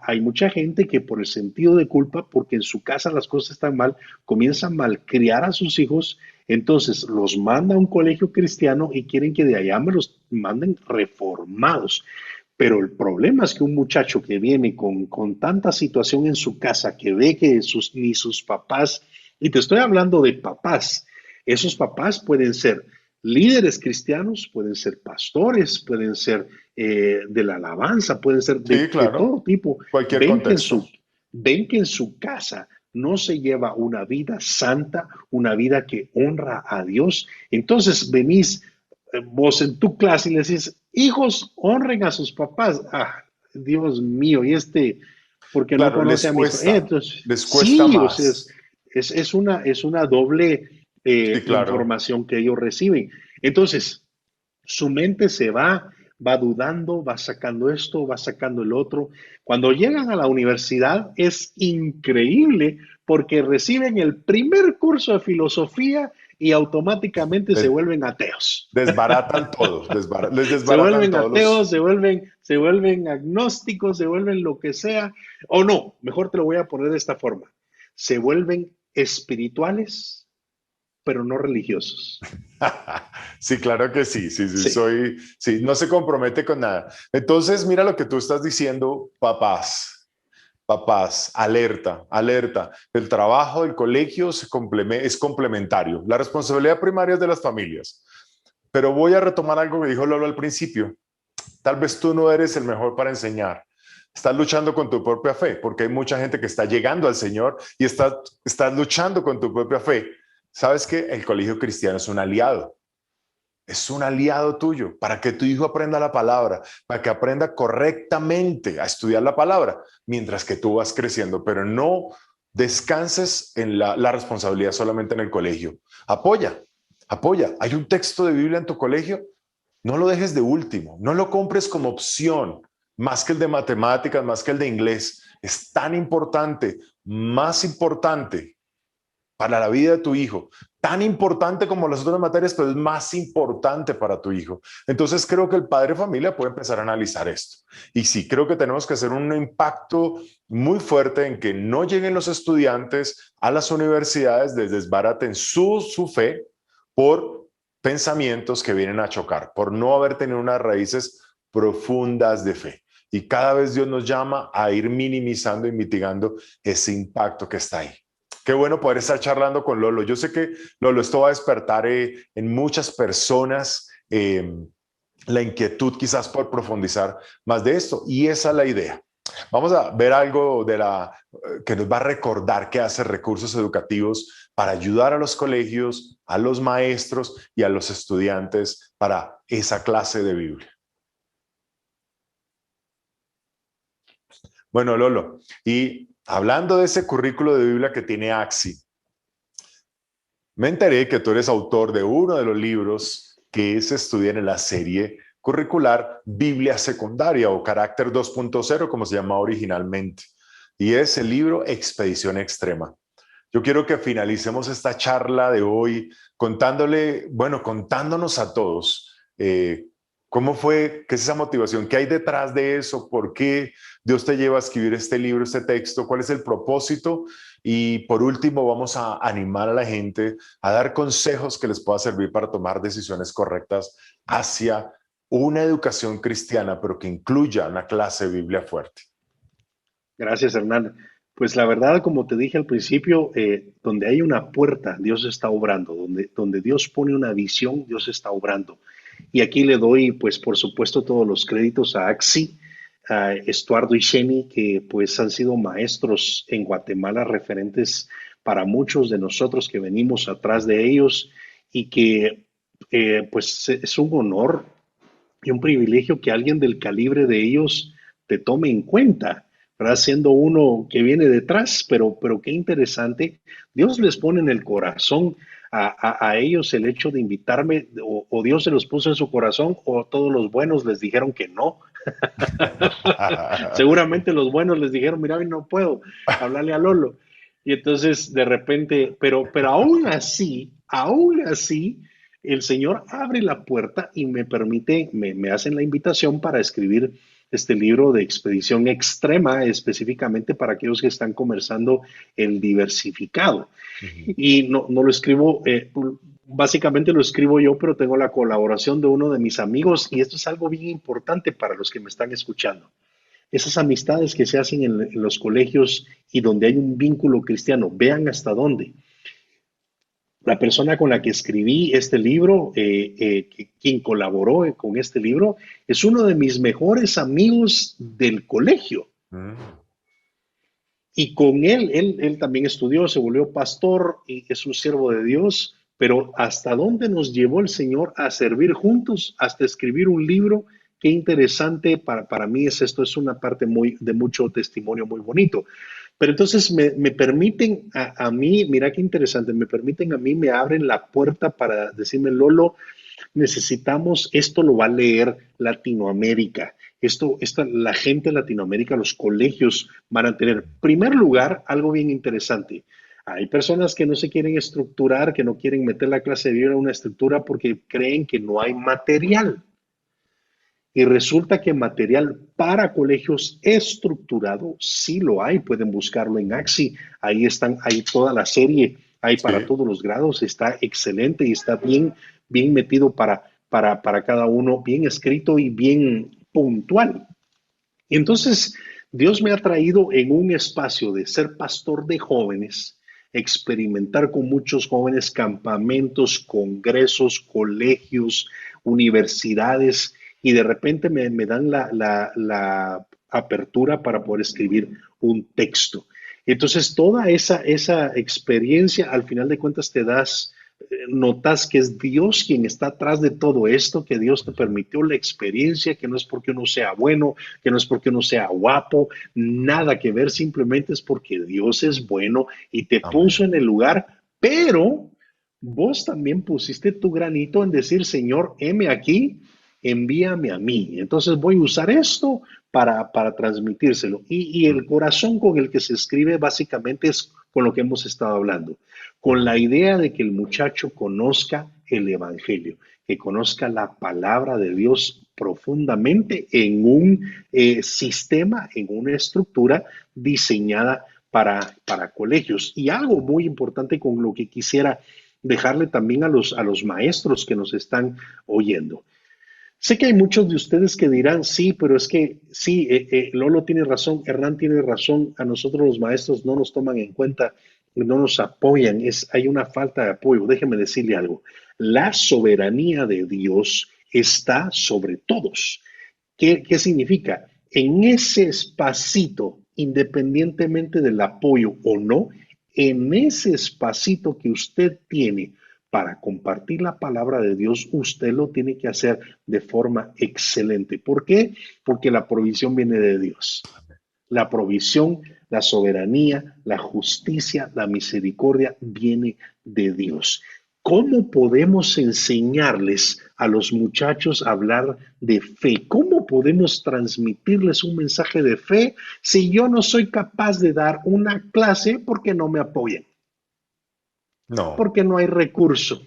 S3: Hay mucha gente que por el sentido de culpa, porque en su casa las cosas están mal, comienza a malcriar a sus hijos, entonces los manda a un colegio cristiano y quieren que de allá me los manden reformados. Pero el problema es que un muchacho que viene con tanta situación en su casa, que ve que ni sus papás, y te estoy hablando de papás, esos papás pueden ser líderes cristianos, pueden ser pastores, pueden ser de la alabanza, pueden ser
S1: Sí,
S3: de
S1: claro,
S3: todo tipo.
S1: cualquier
S3: Ven que, en
S1: contexto.
S3: su, ven que en su casa no se lleva una vida santa, una vida que honra a Dios. Entonces venís vos en tu clase y le decís, hijos, honren a sus papás. Ah, Dios mío, y porque no
S1: Claro,
S3: conoce a mi... Entonces,
S1: les cuesta
S3: sí, o sea,
S1: más.
S3: es una doble
S1: Sí, claro.
S3: información que ellos reciben. Entonces, su mente va dudando, va sacando esto, va sacando el otro. Cuando llegan a la universidad es increíble porque reciben el primer curso de filosofía y automáticamente se
S1: Les
S3: vuelven ateos.
S1: desbaratan todo, les
S3: Se
S1: desbaratan
S3: vuelven
S1: todos
S3: ateos,
S1: los...
S3: se vuelven agnósticos, se vuelven lo que sea. O no, mejor te lo voy a poner de esta forma. Se vuelven espirituales, pero no religiosos.
S1: Sí, claro que sí, sí, sí,
S3: Sí,
S1: sí, no se compromete con nada. Entonces, mira lo que tú estás diciendo, papás, papás, alerta, alerta. El trabajo del colegio es complementario. La responsabilidad primaria es de las familias. Pero voy a retomar algo que dijo Lolo al principio. Tal vez tú no eres el mejor para enseñar. Estás luchando con tu propia fe, porque hay mucha gente que está llegando al Señor y estás luchando con tu propia fe. ¿Sabes que el colegio cristiano es un aliado? Es un aliado tuyo para que tu hijo aprenda la palabra, para que aprenda correctamente a estudiar la palabra, mientras que tú vas creciendo, pero no descanses en la responsabilidad solamente en el colegio. Apoya, apoya. Hay un texto de Biblia en tu colegio, no lo dejes de último, no lo compres como opción, más que el de matemáticas, más que el de inglés. Es tan importante, más importante para la vida de tu hijo, tan importante como las otras materias, pero es más importante para tu hijo. Entonces creo que el padre de familia puede empezar a analizar esto. Y sí, creo que tenemos que hacer un impacto muy fuerte en que no lleguen los estudiantes a las universidades, les desbaraten su fe por pensamientos que vienen a chocar, por no haber tenido unas raíces profundas de fe. Y cada vez Dios nos llama a ir minimizando y mitigando ese impacto que está ahí. Qué bueno poder estar charlando con Lolo. Yo sé que Lolo, esto va a despertar en muchas personas la inquietud quizás por profundizar más de esto. Y esa es la idea. Vamos a ver algo que nos va a recordar qué hace Recursos Educativos para ayudar a los colegios, a los maestros y a los estudiantes para esa clase de Biblia. Bueno, Lolo, y hablando de ese currículo de Biblia que tiene Axi, me enteré que tú eres autor de uno de los libros que se estudian en la serie curricular Biblia Secundaria o Carácter 2.0, como se llama originalmente. Y es el libro Expedición Extrema. Yo quiero que finalicemos esta charla de hoy contándonos a todos cómo fue, qué es esa motivación, qué hay detrás de eso, por qué Dios te lleva a escribir este libro, este texto, cuál es el propósito. Y por último, vamos a animar a la gente a dar consejos que les pueda servir para tomar decisiones correctas hacia una educación cristiana, pero que incluya una clase de Biblia fuerte.
S3: gracias, Hernán. Pues la verdad, como te dije al principio, donde hay una puerta, Dios está obrando. Donde Dios pone una visión, Dios está obrando. Y aquí le doy, pues por supuesto, todos los créditos a Axi, a Estuardo y Sheni, que pues han sido maestros en Guatemala, referentes para muchos de nosotros que venimos atrás de ellos y que pues es un honor y un privilegio que alguien del calibre de ellos te tome en cuenta, ¿verdad? Siendo uno que viene detrás, pero qué interesante. Dios les pone en el corazón a ellos el hecho de invitarme, o Dios se los puso en su corazón, o todos los buenos les dijeron que no. Seguramente los buenos les dijeron, mira, no puedo hablarle a Lolo. Y entonces de repente, pero aún así, el Señor abre la puerta y me permite, me hacen la invitación para escribir este libro de expedición extrema, específicamente para aquellos que están conversando el diversificado.
S1: Ujú.
S3: Y no lo escribo, básicamente lo escribo yo, pero tengo la colaboración de uno de mis amigos y esto es algo bien importante para los que me están escuchando. Esas amistades que se hacen en los colegios y donde hay un vínculo cristiano, vean hasta dónde. La persona con la que escribí este libro, quien colaboró con este libro, es uno de mis mejores amigos del colegio.
S1: Mm.
S3: Y con él también estudió, se volvió pastor y es un siervo de Dios, pero hasta dónde nos llevó el Señor a servir juntos, hasta escribir un libro. Qué interesante para mí es esto, es una parte de mucho testimonio muy bonito. Pero entonces me permiten a mí, mira qué interesante, me permiten a mí, me abren la puerta para decirme, Lolo, necesitamos, esto lo va a leer Latinoamérica. La gente de Latinoamérica, los colegios van a tener, en primer lugar, algo bien interesante. Hay personas que no se quieren estructurar, que no quieren meter la clase de Biblia en una estructura porque creen que no hay material. Y resulta que material para colegios estructurado sí lo hay. Pueden buscarlo en Axi. Ahí están, hay toda la serie, hay para
S1: Sí.
S3: todos los grados. Está excelente y está bien metido para cada uno, bien escrito y bien puntual. Y entonces, Dios me ha traído en un espacio de ser pastor de jóvenes, experimentar con muchos jóvenes campamentos, congresos, colegios, universidades, y de repente me dan la apertura para poder escribir un texto. Entonces, toda esa experiencia, al final de cuentas, notas que es Dios quien está atrás de todo esto, que Dios te permitió la experiencia, que no es porque uno sea bueno, que no es porque uno sea guapo, nada que ver, simplemente es porque Dios es bueno y te puso
S1: Amén.
S3: en el lugar, pero vos también pusiste tu granito en decir, Señor, heme aquí, envíame a mí. Entonces voy a usar esto para transmitírselo. Y el corazón con el que se escribe básicamente es con lo que hemos estado hablando, con la
S1: Ujú.
S3: idea de que el muchacho conozca el Evangelio, que conozca la palabra de Dios profundamente en un sistema, en una estructura diseñada para colegios. Y algo muy importante con lo que quisiera dejarle también a los maestros que nos están oyendo. Sé que hay muchos de ustedes que dirán, sí, pero es que sí, Lolo tiene razón, Hernán tiene razón, a nosotros los maestros no nos toman en cuenta, no nos apoyan, hay una falta de apoyo. Déjeme decirle algo, la soberanía de Dios está sobre todos. ¿Qué significa? En ese espacito, independientemente del apoyo o no, en ese espacito que usted tiene para compartir la palabra de Dios, usted lo tiene que hacer de forma excelente. ¿Por qué? Porque la provisión viene de Dios. La provisión, la soberanía, la justicia, la misericordia viene de Dios. ¿Cómo podemos enseñarles a los muchachos a hablar de fe? ¿Cómo podemos transmitirles un mensaje de fe si yo no soy capaz de dar una clase porque no me apoyan?
S1: No.
S3: Porque no hay recurso.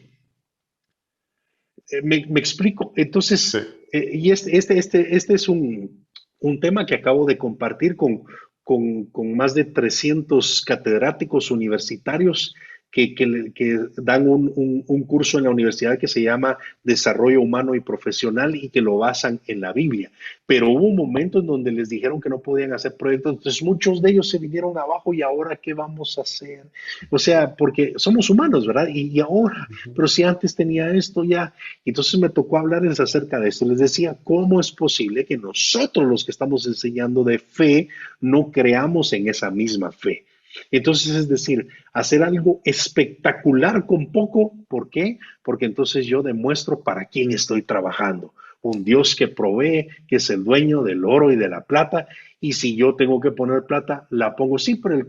S3: Me explico.
S1: Sí.
S3: Entonces, y este es un tema que acabo de compartir con más de 300 catedráticos universitarios que dan un curso en la universidad que se llama Desarrollo Humano y Profesional y que lo basan en la Biblia. Pero hubo un momento en donde les dijeron que no podían hacer proyectos, entonces muchos de ellos se vinieron abajo y ahora ¿qué vamos a hacer? O sea, porque somos humanos, ¿verdad? Y ahora, pero si antes tenía esto ya, entonces me tocó hablarles acerca de esto. Les decía, ¿cómo es posible que nosotros los que estamos enseñando de fe no creamos en esa misma fe? Entonces, es decir, hacer algo espectacular con poco. ¿Por qué? Porque entonces yo demuestro para quién estoy trabajando. Un Dios que provee, que es el dueño del oro y de la plata. Y si yo tengo que poner plata, la pongo. Sí, pero el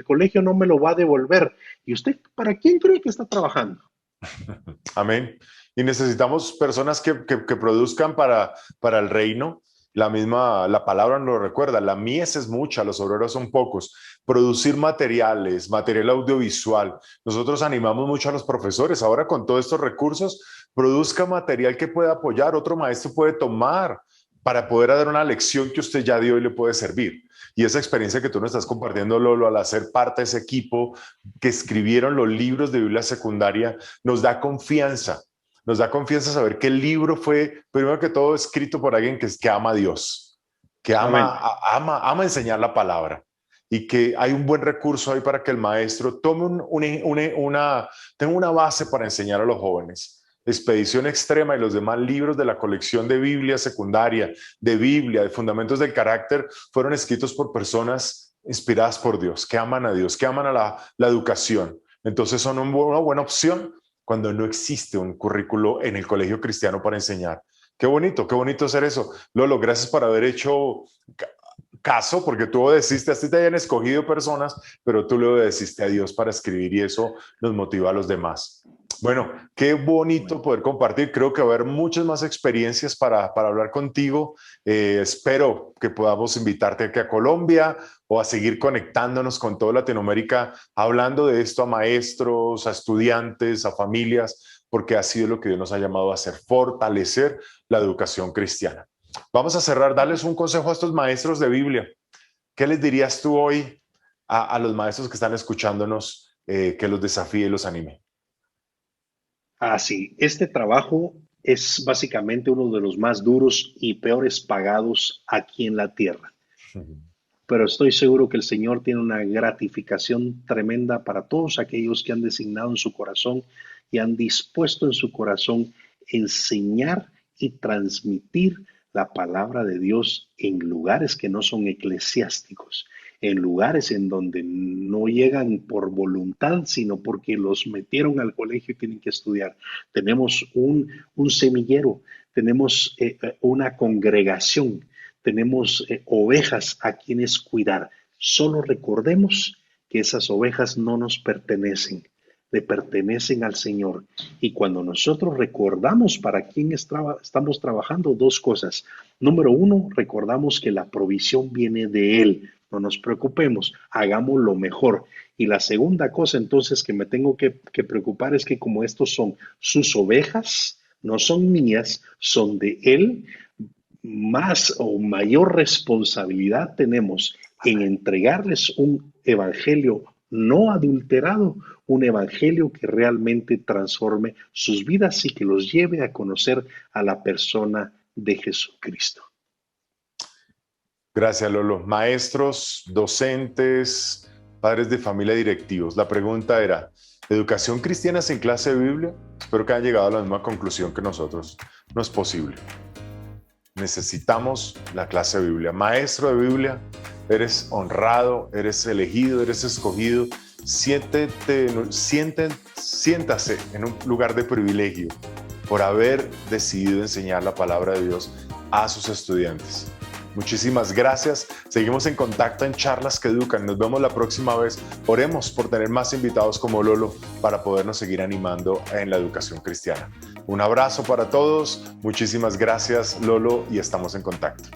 S3: colegio no me lo va a devolver. ¿Y usted para quién cree que está trabajando?
S1: Amén. Y necesitamos personas que produzcan para el reino. La palabra nos lo recuerda, la mies es mucha, los obreros son pocos. Producir materiales, material audiovisual. Nosotros animamos mucho a los profesores, ahora con todos estos recursos, produzca material que pueda apoyar, otro maestro puede tomar para poder dar una lección que usted ya dio y le puede servir. Y esa experiencia que tú nos estás compartiendo, Lolo, al hacer parte de ese equipo que escribieron los libros de Biblia secundaria, nos da confianza. Nos da confianza saber que el libro fue, primero que todo, escrito por alguien que ama a Dios, que
S3: Amén.
S1: ama enseñar la palabra y que hay un buen recurso ahí para que el maestro tome tenga una base para enseñar a los jóvenes. Expedición Extrema y los demás libros de la colección de Biblia secundaria, de Biblia, de Fundamentos del Carácter, fueron escritos por personas inspiradas por Dios, que aman a Dios, que aman a la educación. Entonces son una buena opción cuando no existe un currículo en el colegio cristiano para enseñar. Qué bonito hacer eso. Lolo, gracias por haber hecho caso, porque tú obedeciste, a ti te hayan escogido personas, pero tú le obedeciste a Dios para escribir y eso nos motiva a los demás. Bueno, qué bonito poder compartir. Creo que va a haber muchas más experiencias para hablar contigo. Espero que podamos invitarte aquí a Colombia o a seguir conectándonos con toda Latinoamérica, hablando de esto a maestros, a estudiantes, a familias, porque ha sido lo que Dios nos ha llamado a hacer, fortalecer la educación cristiana. Vamos a cerrar, darles un consejo a estos maestros de Biblia. ¿Qué les dirías tú hoy a los maestros que están escuchándonos, que los desafíe y los anime?
S3: Sí, este trabajo es básicamente uno de los más duros y peores pagados aquí en la tierra. Pero estoy seguro que el Señor tiene una gratificación tremenda para todos aquellos que han designado en su corazón y han dispuesto en su corazón enseñar y transmitir la palabra de Dios en lugares que no son eclesiásticos, en lugares en donde no llegan por voluntad, sino porque los metieron al colegio y tienen que estudiar. Tenemos un semillero, tenemos una congregación, tenemos ovejas a quienes cuidar. Solo recordemos que esas ovejas no nos pertenecen, le pertenecen al Señor. Y cuando nosotros recordamos para quién estamos trabajando, dos cosas. Número uno, recordamos que la provisión viene de Él. No nos preocupemos, hagamos lo mejor. Y la segunda cosa entonces que me tengo que preocupar es que como estos son sus ovejas, no son mías, son de Él, más o mayor responsabilidad tenemos en entregarles un evangelio no adulterado, un evangelio que realmente transforme sus vidas y que los lleve a conocer a la persona de Jesucristo.
S1: Gracias, Lolo. Maestros, docentes, padres de familia, directivos. La pregunta era, ¿educación cristiana sin clase de Biblia? Espero que hayan llegado a la misma conclusión que nosotros. No es posible. Necesitamos la clase de Biblia. Maestro de Biblia, eres honrado, eres elegido, eres escogido. Siéntase en un lugar de privilegio por haber decidido enseñar la palabra de Dios a sus estudiantes. Muchísimas gracias. Seguimos en contacto en Charlas que Educan. Nos vemos la próxima vez. Oremos por tener más invitados como Lolo para podernos seguir animando en la educación cristiana. Un abrazo para todos. Muchísimas gracias, Lolo, y estamos en contacto.